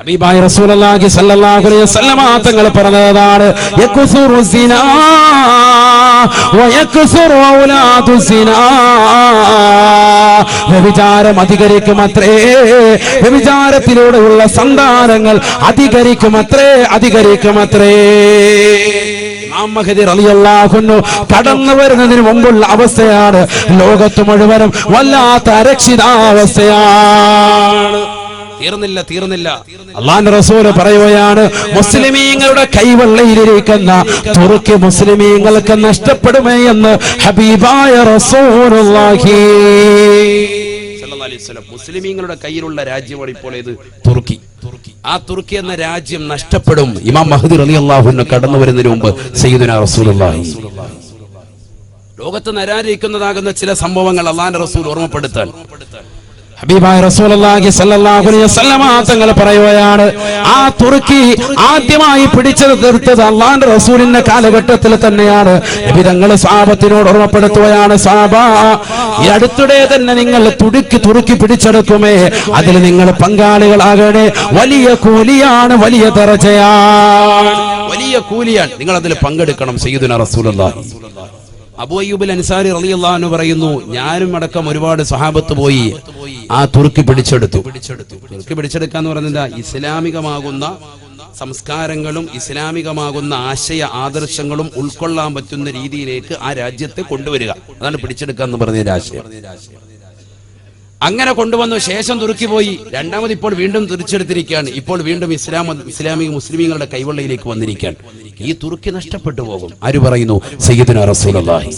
ഹബീബായ റസൂലുള്ളാഹി സ്വല്ലല്ലാഹു അലൈഹി വസല്ലമ തങ്ങൾ പറഞ്ഞതാണ് യക്സുറു സിനാ വയക്സുറു ഔലാദു സിനാ. വ്യഭിചാരം അധികരിക്കുമത്രേ, വ്യഭിചാരത്തിലൂടെയുള്ള സന്താനങ്ങൾ അധികരിക്കുമത്രേ. ഇമാം മഹ്ദി റളിയല്ലാഹു അൻഹു കടന്നു വരുന്നതിന് മുമ്പുള്ള അവസ്ഥയാണ് ലോകത്ത് മുഴുവനും വല്ലാത്ത അരക്ഷിതാവസ്ഥയാണ്. തീർന്നില്ല. അല്ലാഹുവിന്റെ റസൂൽ പറയുകയാണ്, മുസ്ലിമീങ്ങളുടെ കൈവെള്ളയിലിരിക്കുന്ന തുർക്കി മുസ്ലിമീങ്ങൾക്ക് നഷ്ടപ്പെടുമേ എന്ന് ഹബീബായ റസൂലുള്ളാഹി സ്വല്ലല്ലാഹു അലൈഹി വസല്ലം. മുസ്ലിമീങ്ങളുടെ കയ്യിലുള്ള രാജ്യമാണ് ഇപ്പോൾ ഇത് തുർക്കി. ആ തുർക്കി എന്ന രാജ്യം നഷ്ടപ്പെടും. ഇമാം മഹ്ദി റളിയല്ലാഹു അൻഹു കടന്നു വരുന്നതിന് മുമ്പ് സയ്യിദുനാ റസൂലുള്ളാഹി ലോകത്ത് നരാരിക്കുന്നതാകുന്ന ചില സംഭവങ്ങൾ അല്ലാഹുവിന്റെ റസൂൽ ഓർമ്മപ്പെടുത്താൻ ഹബീബായ റസൂലുള്ളാഹി സ്വല്ലല്ലാഹു അലൈഹി വസല്ലമ തങ്ങൾ പറയുകയാണ്, ആ തുർക്കി ആദ്യമായി പിടിച്ചെടുത്തത് അല്ലാഹുവിന്റെ റസൂലിന്റെ കാലഘട്ടത്തിൽ തന്നെയാണ്. നബി തങ്ങൾ സ്വഹാബത്തിനോട് ഓർമ്മപ്പെടുത്തുകയാണ്, സ്വഹാബാ, ഈ അടുത്തിടെ തന്നെ നിങ്ങൾ തുർക്കി പിടിച്ചെടുക്കുമേ, അതിൽ നിങ്ങൾ പങ്കാളികളാകണേ. വലിയ കൂലിയാണ്, വലിയ ദറജയാണ്, വലിയ കൂലിയാണ്, നിങ്ങൾ അതിൽ പങ്കെടുക്കണം. സയ്യിദുനാ റസൂലുള്ളാഹി അബൂ അയ്യൂബ് അൻസാരി റളിയല്ലാഹു അൻഹു പറയുന്നു, ഞാനും അടക്കം ഒരുപാട് സ്വഹാബത്ത് പോയി ആ തുർക്കി പിടിച്ചെടുത്തു. തുർക്കി പിടിച്ചെടുക്കാന്ന് പറയുന്നത് ഇസ്ലാമികമാകുന്ന സംസ്കാരങ്ങളും ഇസ്ലാമികമാകുന്ന ആശയ ആദർശങ്ങളും ഉൾക്കൊള്ളാൻ പറ്റുന്ന രീതിയിലേക്ക് ആ രാജ്യത്തെ കൊണ്ടുവരിക. അതാണ് പിടിച്ചെടുക്കുക എന്ന് പറഞ്ഞ ആശയം. അങ്ങനെ കൊണ്ടുവന്നു ശേഷം തുർക്കി പോയി. രണ്ടാമത് ഇപ്പോൾ വീണ്ടും തിരിച്ചെടുത്തിരിക്കുകയാണ്. ഇപ്പോൾ വീണ്ടും ഇസ്ലാമിക മുസ്ലിമീങ്ങളുടെ കൈവെള്ളയിലേക്ക് വന്നിരിക്കുകയാണ്. ഈ തുർക്കി നഷ്ടപ്പെട്ടു പോകും. ആര് പറയുന്നു? സയ്യിദുനാ റസൂലുള്ളാഹി.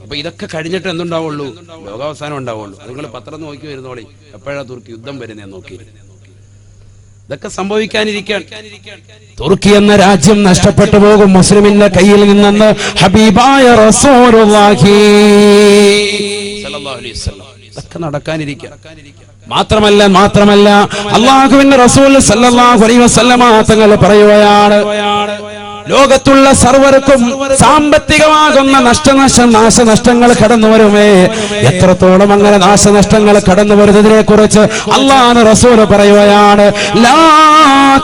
അപ്പൊ ഇതൊക്കെ കഴിഞ്ഞിട്ട് എന്തുണ്ടാവുള്ളൂ? ലോകാവസാനം ഉണ്ടാവുള്ളൂ. നിങ്ങൾ പത്രം നോക്കി വരുന്നോളി, എപ്പോഴാ തുർക്കി യുദ്ധം വരുന്നേ നോക്കി. ഇതൊക്കെ സംഭവിക്കാനിരിക്കാൻ തുർക്കി എന്ന രാജ്യം നഷ്ടപ്പെട്ടു പോകും മുസ്ലിമിന്റെ കയ്യിൽ നിന്നെന്ന് ഹബീബായ റസൂലുള്ളാഹി സ്വല്ലല്ലാഹു അലൈഹി വസല്ലം. ഇതൊക്കെ നടക്കാനിരിക്കാൻ മാത്രമല്ല അല്ലാഹുവിന്റെ റസൂൽ സല്ലല്ലാഹു അലൈഹി വസല്ലമ തങ്ങൾ പറയുകയാണ്, ലോകത്തുള്ള സർവർക്കും സാമ്പത്തികമാകുന്ന നാശനഷ്ടങ്ങൾ കടന്നു വരുമേ. എത്രത്തോളം അങ്ങനെ നാശനഷ്ടങ്ങൾ കടന്നു വരുന്നതിനെ കുറിച്ച് അല്ലാഹുവിന്റെ റസൂൽ പറയുകയാണ്, ലാ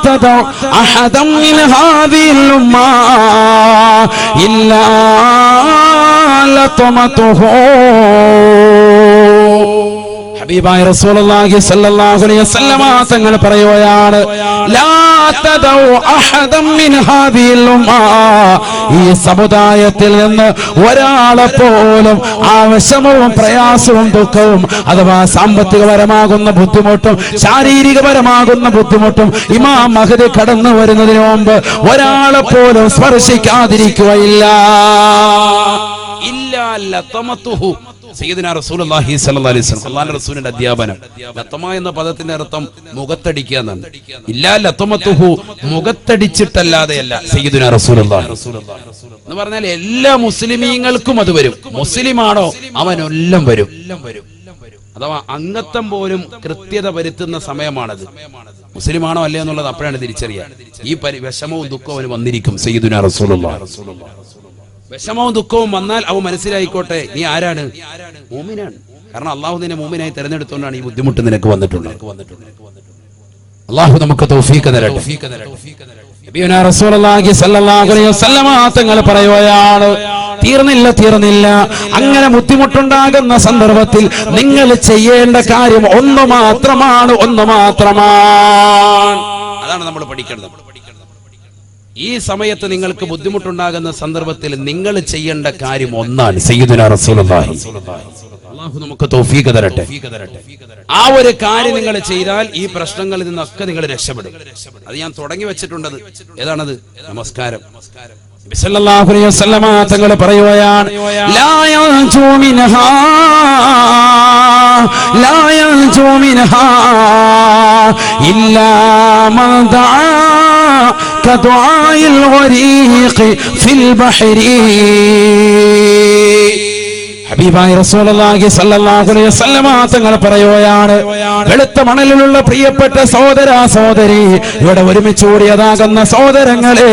തദഉ അഹദൻ മിൻ ഹാദിഹിൽ ഉമ്മ ഇല്ലാ ലതമതുഹു. ഹബീബായ റസൂലുള്ളാഹി സ്വല്ലല്ലാഹു അലൈഹി വസല്ലമ തങ്ങൾ പറയുകയാണ്, ലാ തദഉ അഹദൻ മിൻ ഹാദിഹിൽ ഉമ്മ, ഈ സമുദായത്തിൽ നിന്ന് ഒരാളെ പോലും ആവശ്യവും പ്രയാസവും ദുഃഖവും അഥവാ സാമ്പത്തികപരമാകുന്ന ബുദ്ധിമുട്ടും ശാരീരികപരമാകുന്ന ബുദ്ധിമുട്ടും ഇമാം മഹ്ദി കടന്നു വരുന്നതിന് മുമ്പ് ഒരാളെ പോലും സ്പർശിക്കാതിരിക്കുകയില്ല. ഇല്ലാ ലതമതുഹു. സയ്യിദുനാ റസൂലുള്ളാഹി സ്വല്ലല്ലാഹു അലൈഹി വസല്ലം അല്ലാഹുവിന്റെ റസൂലിന്റെ അധ്യാപനം. ലതമ എന്ന പദത്തിന്റെ അർത്ഥം മുഖത്തടിക്കുക എന്നാണ്. ഇല്ലാ ലതമതുഹു, മുഖത്തടിച്ചിട്ടല്ലാതെയല്ല സയ്യിദുനാ റസൂലുള്ളാഹി എന്ന് പറഞ്ഞാൽ എല്ലാ മുസ്ലിമീങ്ങൾക്കും അത് വരും. മുസ്ലിമാണോ അവനെല്ലാം വരും. അഥവാ അംഗത്വം പോലും കൃത്യത വരുത്തുന്ന സമയമാണത്. മുസ്ലിമാണോ അല്ലേ എന്നുള്ളത് അപ്പോഴാണ് തിരിച്ചറിയാൻ. ഈ വിഷമവും ദുഃഖവും അവന് വന്നിരിക്കും. സയ്യിദുനാ റസൂലുള്ളാഹി വിഷമവും ദുഃഖവും വന്നാൽ അവ മനസ്സിലായിക്കോട്ടെ, നീ ആരാണ്? മൂമിനാണ്. കാരണം അള്ളാഹു നിന്നെ മൂമിനായി തെരഞ്ഞെടുത്തുകൊണ്ടാണ് ഈ ബുദ്ധിമുട്ട് നിനക്ക് വന്നിട്ടുള്ളത്. അള്ളാഹു നമുക്ക് തൗഫീഖ് തരട്ടെ. നബിയുനാ റസൂലുള്ളാഹി സ്വല്ലല്ലാഹു അലൈഹി വസല്ലമ തങ്ങൾ പറയുകയാണ്, തീർന്നില്ല. അങ്ങനെ ബുദ്ധിമുട്ടുണ്ടാകുന്ന സന്ദർഭത്തിൽ നിങ്ങൾ ചെയ്യേണ്ട കാര്യം ഒന്ന് മാത്രമാണ്. അതാണ് നമ്മൾ പഠിക്കേണ്ടത്. ഈ സമയത്ത് നിങ്ങൾക്ക് ബുദ്ധിമുട്ടുണ്ടാകുന്ന സന്ദർഭത്തിൽ നിങ്ങൾ ചെയ്യേണ്ട കാര്യം ഒന്നാണ്. സയ്യിദുനാ റസൂലുള്ളാഹി അല്ലാഹു നമുക്ക് തൗഫീഖ് തരട്ടെ. ആ ഒരു കാര്യം നിങ്ങൾ ചെയ്താൽ ഈ പ്രശ്നങ്ങളിൽ നിന്നൊക്കെ നിങ്ങൾ രക്ഷപ്പെടും. അത് ഞാൻ തുടങ്ങി വെച്ചിട്ടുണ്ടത്. ഏതാണത്? നമസ്കാരം. നബി സല്ലല്ലാഹു അലൈഹി വസല്ലമ തങ്ങൾ പറയുകയാണ്, ലാ യൻജു മിൻഹാ ഇല്ലാ മൻ ദഅ കദുആഇൽ ഗരീഖ് ഫിൽ ബഹരി. ഹബീബായ റസൂലുള്ളാഹി സ്വല്ലല്ലാഹു അലൈഹി വസല്ലമ തങ്ങൾ പറയുകയാണ്, വെളുത്ത മണലിലുള്ള പ്രിയപ്പെട്ട സഹോദര സഹോദരി, ഇവിടെ ഒരുമിച്ച് കൂടിയതാകുന്ന സഹോദരങ്ങളെ,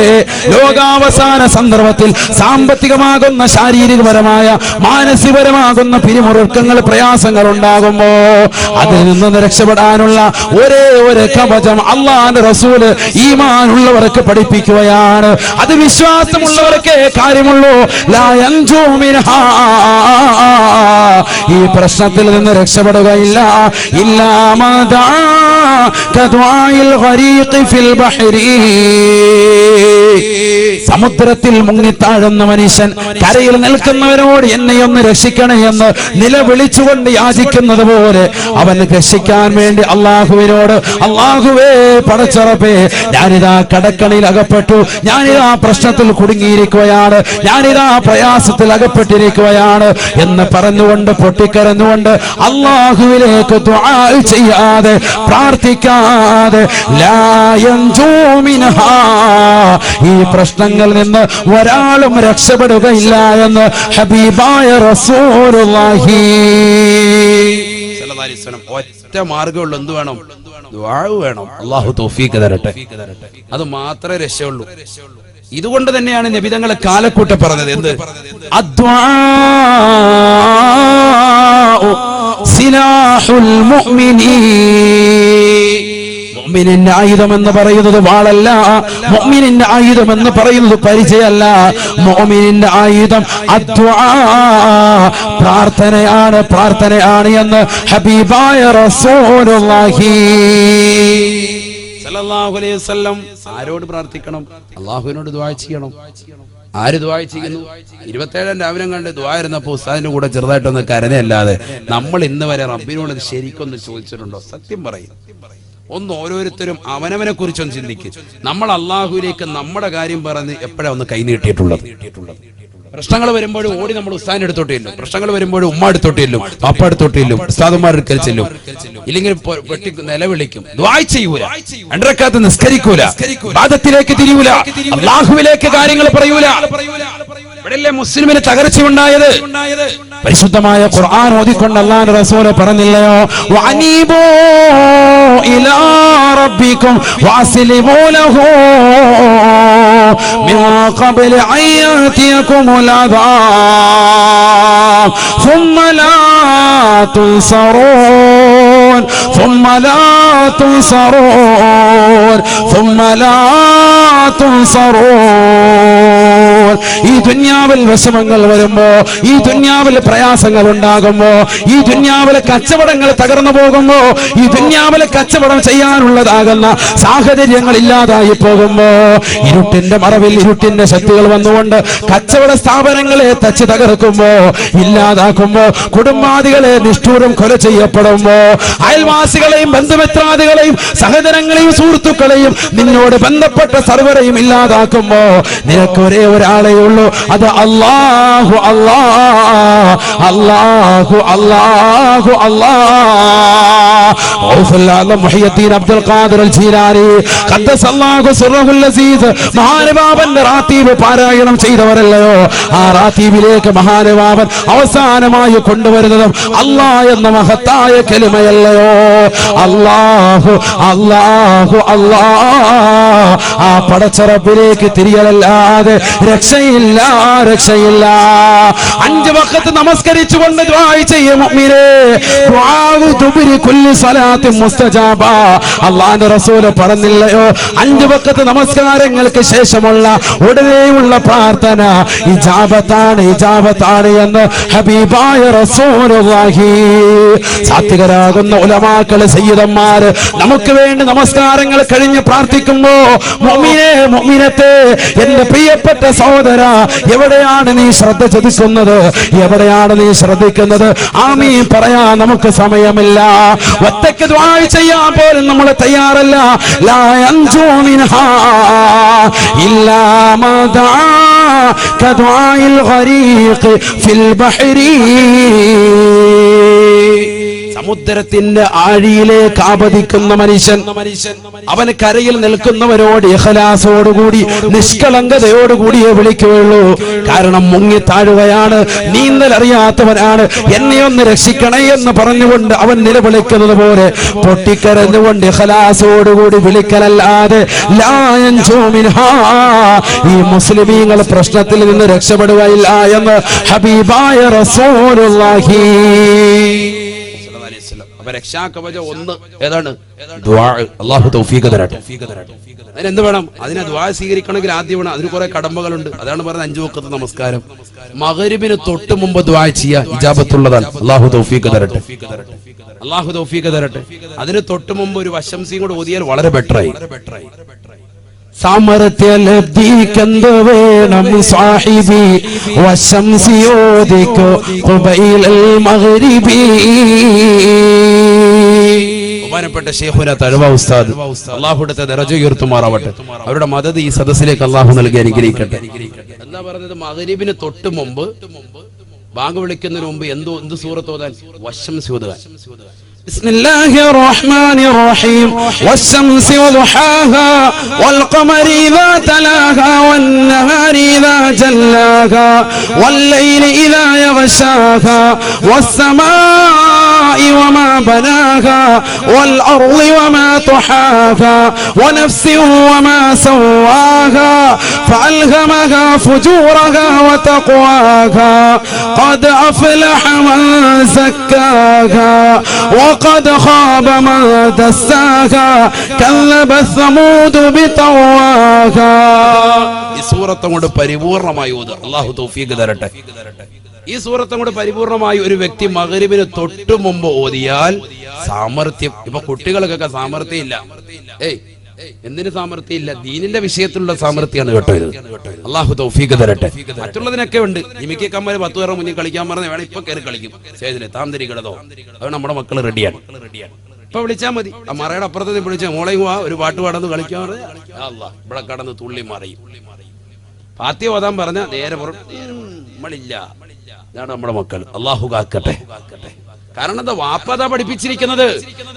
ലോകാവസാന സന്ദർഭത്തിൽ സാമ്പത്തികമാകുന്ന ശാരീരികപരമായ മാനസികപരമാകുന്ന പിരിമുറുക്കങ്ങൾ പ്രയാസങ്ങൾ ഉണ്ടാകുമ്പോ അതിൽ നിന്ന് രക്ഷപ്പെടാനുള്ള ഒരേ ഒരു കവചം അല്ലാഹുവിന്റെ റസൂല് ഈമാനുള്ളവർക്ക് പഠിപ്പിക്കുകയാണ്. അത് വിശ്വാസമുള്ളവർക്കേ കാര്യമുള്ളൂ. ലാ യൻജൂ മിൻഹാ, ഈ പ്രശ്നത്തിൽ നിന്ന് രക്ഷപ്പെടുകയില്ല. ഇല്ലാ മാദാ കദ്വായിൽ ഗരീഖ് ഫിൽ ബഹരി, സമുദ്രത്തിൽ മുങ്ങിത്താഴുന്ന മനുഷ്യൻ കരയിൽ നിൽക്കുന്നവരോട് എന്നെയൊന്ന് രക്ഷിക്കണേ എന്ന് നിലവിളിച്ചുകൊണ്ട് യാചിക്കുന്നത് പോലെ അവൻ രക്ഷിക്കാൻ വേണ്ടി അള്ളാഹുവിനോട്, അള്ളാഹുവേ പടച്ചറപ്പേ, ഞാനിതാ കടക്കണിയിൽ അകപ്പെട്ടു, ഞാനിതാ പ്രശ്നത്തിൽ കുടുങ്ങിയിരിക്കുകയാണ്, ഞാനിതാ പ്രയാസത്തിൽ അകപ്പെട്ടിരിക്കുകയാണ് എന്ന് പറഞ്ഞുകൊണ്ട് പൊട്ടിക്കരഞ്ഞുകൊണ്ട് അള്ളാഹുവിലേക്ക് ദുആ ചെയ്യാതെ പ്രാർത്ഥിക്കാതെ ലാ യൻജൂ മിൻഹാ, ഈ പ്രശ്നങ്ങളിൽ നിന്ന് ഒരാളും രക്ഷപ്പെടുകയില്ല എന്ന് ഹബീബായ റസൂലുള്ളാഹി സ്വല്ലല്ലാഹു അലൈഹി വസല്ലം. ഒറ്റ മാർഗ്ഗമുള്ളൂ, എന്ത് വേണം? ദുആ വേണം. അല്ലാഹു തൗഫീഖ് തരട്ടെ. അത് മാത്രമേ രക്ഷയുള്ളൂ. ഇതുകൊണ്ട് തന്നെയാണ് നബിതങ്ങളെ കാലക്കൂട്ട പറഞ്ഞത്, എന്ത്? അദ്ദുആഉ സിലാഹുൽ മുഅ്മിനീൻ. മുഅ്മിനിന്റെ ആയുധം എന്ന് പറയുന്നത് വാളല്ല, മുഅ്മിനിന്റെ ആയുധം എന്ന് പറയുന്നത് പരിചയമല്ല. മുഅ്മിനിന്റെ ആയുധം അദ്ദുആ, പ്രാർത്ഥനയാണ്, പ്രാർത്ഥനയാണ് എന്ന് ഹബീബായ റസൂലുള്ളാഹി സല്ലല്ലാഹു അലൈഹി വസല്ലം. ആരോട് പ്രാർത്ഥിക്കണം? അല്ലാഹുവിനോട് ദുആ ചെയ്യണം. ആര് ദുആ ചെയ്യുന്നു? 27 രാവിലെ കണ്ട് ദുആ ഇരുന്നപ്പോൾ ഉസ്താദിന്റെ കൂടെ ചെറുതായിട്ടൊന്ന് കരഞ്ഞല്ലാതെ നമ്മൾ ഇന്ന് വരെ റബ്ബിനോട് ശരിക്കൊന്ന് ചോദിച്ചിട്ടുണ്ടോ? സത്യം പറയും. ഒന്ന് ഓരോരുത്തരും അവനവനെ കുറിച്ചൊന്ന് ചിന്തിക്കും. നമ്മൾ അള്ളാഹുവിലേക്ക് നമ്മുടെ കാര്യം പറഞ്ഞ് എപ്പോഴാ ഒന്ന് കൈനീട്ടിയിട്ടുള്ളത്? പ്രശ്നങ്ങൾ വരുമ്പോഴും ഓടി നമ്മൾ ഉസ്താദിന്റെ അടുത്തോട്ടില്ലും, പ്രശ്നങ്ങൾ വരുമ്പോഴും ഉമ്മ അടുത്തോട്ടില്ലും, പപ്പ അടുത്തോട്ടില്ലും, ഉസ്താദുമാരുടെ അടുക്കൽ ചെല്ലും, ഇല്ലെങ്കിൽ വെട്ടി നിലവിളിക്കും, ദുആ ചെയ്യൂല, 2 റക്അത്ത് നിസ്കരിക്കൂല, ഇബാദത്തിലേക്ക് തിരിയൂല, അള്ളാഹുവിലേക്ക് കാര്യങ്ങൾ പറയൂല. ഇവിടെയല്ലേ മുസ്ലിമിന് തകർച്ചയുണ്ടായത്? പരിശുദ്ധമായ ഖുർആൻ ഓതിക്കൊണ്ട് അല്ലാഹുവിന്റെ റസൂൽ പറഞ്ഞില്ലയോ, വഅനീബൂ ഇലാ റബ്ബിക്കും വഅസ്ലിമൂ ലഹു മിൻ ഖബ്ലി അൻ യഅതിയകുമുൽ അദാബ് ثم لا تنصرون ثم لا تنصرون ثم لا تنصرون. ഈ ദുനിയാവിൽ വിഷമങ്ങൾ വരുമ്പോ, ഈ ദുനിയാവിൽ പ്രയാസങ്ങൾ ഉണ്ടാകുമ്പോ, ഈ ദുനിയാവിലെ കച്ചവടങ്ങൾ തകർന്നു പോകുമ്പോ, ഈ ദുനിയാവിലെ കച്ചവടം ചെയ്യാനുള്ളതാകുന്ന സാഹചര്യങ്ങൾ ഇല്ലാതായി പോകുമ്പോ, ഇരുട്ടിന്റെ മറവിൽ ഇരുട്ടിന്റെ ശക്തികൾ വന്നുകൊണ്ട് കച്ചവട സ്ഥാപനങ്ങളെ തച്ച് തകർക്കുമ്പോ, ഇല്ലാതാക്കുമ്പോ, കുടുംബാദികളെ നിഷ്ഠൂരം കൊല ചെയ്യപ്പെടുമ്പോ, അയൽവാസികളെയും ബന്ധുമിത്രാദികളെയും സഹോദരങ്ങളെയും സുഹൃത്തുക്കളെയും നിന്നോട് ബന്ധപ്പെട്ട സർവരെയും ഇല്ലാതാക്കുമ്പോ നിനക്ക് ഒരേ ഒരാളെ ഉള്ളൂ, അത് അല്ലാഹു. അല്ലാഹു അല്ലാഹു അല്ലാഹു അല്ലാഹു. മുഹയ്യദ്ദീൻ അബ്ദുൽ ഖാദിർ അൽ ജീലാനി ഖദ്ദസല്ലാഹു സിർറഹുൽ അസീസ് മഹാനുഭാവന്റെ റാത്തീബ് പാരായണം ചെയ്തവരല്ലയോ? ആ റാത്തീബിലേക്ക് മഹാനുഭാവൻ അവസാനമായി കൊണ്ടുവരുന്നതും അല്ലാഹ് എന്ന മഹത്തായ കലിമയല്ലയോ? അല്ലാഹു അല്ലാഹു അല്ലാഹ്. ആ പടച്ചറബിലേക്ക് തിരിയലല്ലാതെ രക്ഷയില്ല, രക്ഷയില്ല. 5 വഖത്ത് നമസ്കരിച്ചുകൊണ്ട് ദുആ ചെയ്യും മുഅ്മിനേ. ദുആഉ തുബരി കുല്ലി സ്വലാത്തിൻ മുസ്തജാബ. അല്ലാഹുവിന്റെ റസൂൽ പറഞ്ഞില്ലയോ, 5 വഖത്ത് നമസ്കാരങ്ങൾക്ക് ശേഷമുള്ള ഉടനെയുള്ള പ്രാർത്ഥന ഇജാബത്താണ്, ഇജാബത്താണ് എന്ന് ഹബീബായ റസൂലുള്ളാഹി. സാത്വികരാകുന്ന ഉലമാക്കള്, സയ്യിദന്മാര് നമുക്ക് വേണ്ടി നമസ്കാരങ്ങൾ കഴിഞ്ഞ് പ്രാർത്ഥിക്കുമ്പോ, മുഅ്മിനേ, മുഅ്മിനത്തെ, എന്റെ പ്രിയപ്പെട്ട സഹോദര, എവിടെയാണ് നീ ശ്രദ്ധ ചതിക്കുന്നത്? എവിടെയാണ് നീ ശ്രദ്ധിക്കുന്നത്? ആമീൻ പറയാൻ നമുക്ക് സമയമില്ല. ഒറ്റയ്ക്ക് ദുആ ചെയ്യാൻ പോലും നമ്മൾ തയ്യാറല്ല. ലാ യൻജൂ മിൻഹാ ഇല്ലാ മാ ദആ കദുആഇൽ ഗരീഖ് ഫിൽ ബഹരി. സമുദ്രത്തിന്റെ ആഴിയിലേക്ക് ആപതിക്കുന്ന മനുഷ്യൻ അവന് കരയിൽ നിൽക്കുന്നവരോട് ഇഖ്ലാസോടുകൂടി നിഷ്കളങ്കതയോടുകൂടിയേ വിളിക്കുകയുള്ളൂ. കാരണം മുങ്ങി താഴുകയാണ്, നീന്തൽ അറിയാത്തവനാണ്, എന്നെ ഒന്ന് രക്ഷിക്കണേ എന്ന് പറഞ്ഞുകൊണ്ട് അവൻ നിലവിളിക്കുന്നത് പോലെ പൊട്ടിക്കരഞ്ഞുകൊണ്ട് ഇഖ്ലാസോടുകൂടി വിളിക്കലല്ലാതെ ലാ യൻജൂ മിൻഹാ, ഈ മുസ്ലിമീങ്ങൾ പ്രശ്നത്തിൽ നിന്ന് രക്ഷപ്പെടുകയില്ല എന്ന് ഹബീബായ റസൂലുള്ളാഹി. അപ്പൊ രക്ഷാകവചം ഒന്ന് ഏതാണ്? ദുആ. അല്ലാഹു തൗഫീഖ് തരട്ടെ. അതിനെന്ത് വേണം? അതിനെ ദുആ സ്വീകരിക്കണമെങ്കിൽ ആദ്യം വേണം, അതിന് കുറെ കടമ്പകളുണ്ട്. അതാണ് പറഞ്ഞത് 5 വഖത്ത് നമസ്കാരം. മഗ്രിബിന് തൊട്ട് മുമ്പ് ദുആ ചെയ്യുക ഇജാബത്തുള്ളതാണ്. അല്ലാഹു തൗഫീഖ് തരട്ടെ. അല്ലാഹു തൗഫീഖ് തരട്ടെ. അതിന് തൊട്ട് മുമ്പ് ഒരു വശംസിയും കൂടെ ഓതിയാൽ വളരെ ബെറ്ററായി. സാമർത്ഥ്യലബ്ധിക്കെന്ത് വേണം സാഹിബി, വശംസിയോദിക്കോ ഖുബൈലൽ മഗ്രിബി. ബഹുമാനപ്പെട്ട ശൈഖുന തഅവ ഉസ്താദ്, അല്ലാഹുവിന്റെ ദറജ ഉയർത്തുമാറാവട്ടെ. അവരുടെ മദദ് ഈ സദസ്സിലേക്ക് അല്ലാഹു നൽകി അനുഗ്രഹിക്കട്ടെ. എന്താ പറഞ്ഞത്? മഗ്രിബിന് തൊട്ട് മുമ്പ്, ബാങ്ക് വിളിക്കുന്നതിന് മുമ്പ് എന്ത് സൂറത്ത് ഓതാൻ? വശംസി ഓതുക. بسم الله الرحمن الرحيم والشمس وضحاها والقمر إذا تلاها والنهار إذا جلاها والليل إذا يغشاها والسماء وما بناها والأرض وما طحاها ونفس وما سواها فألهمها فجورها وتقواها قد أفلح من زكاها وقد خاب من دساها كذبت ثمود بطواها. ഈ സൂറത്ത് കൊണ്ട് പരിപൂർണമായി ഓതുക. അല്ലാഹു തൗഫീഖ് തരട്ടെ. ഈ സൂറത്ത് കൊണ്ട് പരിപൂർണമായി ഒരു വ്യക്തി മഗ്രിബിന് തൊട്ട് മുമ്പ് ഓതിയാൽ സാമർത്ഥ്യം. ഇപ്പൊ കുട്ടികൾക്കൊക്കെ സാമർത്ഥ്യം ഇല്ല. എന്തിന് സാമർത്ഥ്യം ഇല്ല? ദീനിന്റെ വിഷയത്തിലുള്ള സാമർത്ഥ്യമാണ് കേട്ടോ ഇത്. അല്ലാഹു തൗഫീഖ് തരട്ടെ. മറ്റുള്ളതിനൊക്കെ ഉണ്ട്. ജിമിക്ക് കമ്മല് 10 പേരുടെ മുന്നിൽ കളിക്കാൻ പറഞ്ഞാൽ വേണം ഇപ്പൊ കയറി കളിക്കും സ്റ്റേജില് താന്തരികളതോ. അത് നമ്മുടെ മക്കൾ റെഡിയാണ്. ഇപ്പൊ വിളിച്ചാൽ മതി. ആ മറയുടെ അപ്പുറത്ത് വിളിച്ച മോളെയും ഒരു പാട്ട് പാടന്ന് കളിക്കാൻ പറഞ്ഞാൽ അല്ലാഹ് ഇവിടെ കടന്ന് തുള്ളി മറിയും. ഫാത്തിഹ ഓതാൻ പറഞ്ഞ നേരെ നമ്മളില്ല. ഇതാണ് നമ്മുടെ മക്കൾ. അല്ലാഹു കാക്കട്ടെ. കാരണം എന്താ? വാപ്പതാ പഠിപ്പിച്ചിരിക്കുന്നത്.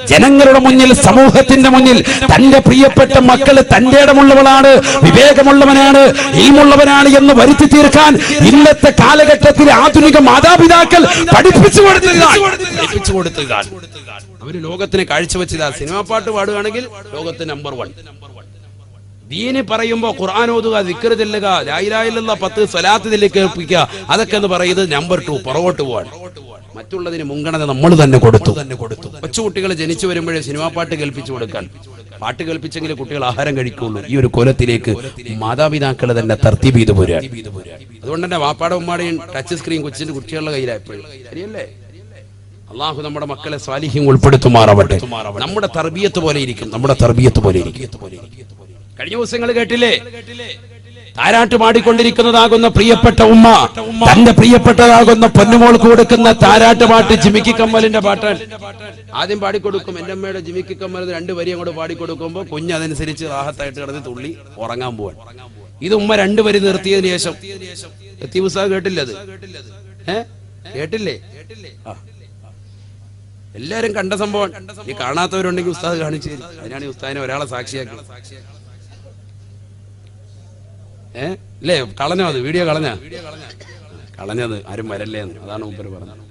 ജനങ്ങളുടെ മുന്നിൽ, സമൂഹത്തിന്റെ മുന്നിൽ തന്റെ പ്രിയപ്പെട്ട മക്കള് തന്റെ ഇടമുള്ളവളാണ്, വിവേകമുള്ളവനാണ്, ഇൽമുള്ളവനാണ് എന്ന് വരുത്തി തീർക്കാൻ ഇന്നത്തെ കാലഘട്ടത്തിൽ ആധുനിക മാതാപിതാക്കൾ പഠിപ്പിച്ചു കൊടുത്തതാണ്. അവര് ലോകത്തിന് കാഴ്ചവെച്ചതാ. സിനിമാ പാട്ട് പാടുകയാണെങ്കിൽ ലോകത്ത് നമ്പർ 1. ദീന് പറയുമ്പോ ഖുർആൻ ഓതുക, ദിക്ർ ചെല്ലുക, ലാ ഇലാഹ ഇല്ലല്ലാഹ് 10 സ്വലാത്ത് കേൾപ്പിക്കുക, അതൊക്കെ എന്ന് പറയുന്നത് നമ്പർ 2 പുറകോട്ട് പോവാൻ. മറ്റുള്ളതിന് മുൻഗണന നമ്മൾ തന്നെ കൊടുത്തു. കൊച്ചുകുട്ടികൾ ജനിച്ചു വരുമ്പോഴേ സിനിമാ പാട്ട് കേൾപ്പിച്ചു കൊടുക്കാൻ. പാട്ട് കേൾപ്പിച്ചെങ്കിൽ കുട്ടികൾ ആഹാരം കഴിക്കുള്ളൂ. ഈ ഒരു കൊലത്തിലേക്ക് മാതാപിതാക്കൾ തന്നെ തർത്തീബ് ചെയ്തു പോരാണ്. അതുകൊണ്ട് തന്നെ വാപ്പാടെ ഉമ്മാടെയും ടച്ച് സ്ക്രീൻ കൊച്ചിന്റെ കുട്ടികളുടെ കയ്യിലായപ്പോഴും ശരിയല്ലേ? അള്ളാഹു നമ്മുടെ മക്കളെ സ്വാലിഹ്യം ഉൾപ്പെടുത്തുമാറാവട്ടെ. നമ്മുടെ തർബിയത്ത് പോലെ ഇരിക്കും. കഴിഞ്ഞ ദിവസങ്ങൾ കേട്ടില്ലേ? താരാട്ട് പാടിക്കൊണ്ടിരിക്കുന്നതാകുന്ന പ്രിയപ്പെട്ട ഉമ്മ തന്റെ പ്രിയപ്പെട്ടതാകുന്ന പൊന്നുമോൾക്ക് കൊടുക്കുന്ന താരാട്ട് പാട്ട് ജിമിക്കി കമ്മലിന്റെ പാട്ടാണ്. ആദ്യം പാടിക്കൊടുക്കും. എന്റെ അമ്മയുടെ ജിമിക്കി കമ്മൽ 2 വരി അങ്ങോട്ട് പാടിക്കൊടുക്കുമ്പോ കുഞ്ഞ് അതനുസരിച്ച് റാഹത്തായിട്ട് കിടന്ന് തുള്ളി ഉറങ്ങാൻ പോവാൻ. ഇത് ഉമ്മ 2 വരി നിർത്തിയതിനു ശേഷം ഉസ്താദ് കേട്ടില്ലേ? അത് കേട്ടില്ലേ? എല്ലാരും കണ്ട സംഭവം. ഈ കാണാത്തവരുണ്ടെങ്കിൽ ഉസ്താദ് കാണിച്ചു തരും. അതിനാണ് ഈ ഉസ്താദിനെ ഒരാളെ സാക്ഷിയാക്കി. അല്ലേ? കളഞ്ഞോ? അത് വീഡിയോ കളഞ്ഞത് ആരും വരല്ലേന്ന്. അതാണ് മൂപ്പര് പറഞ്ഞത്.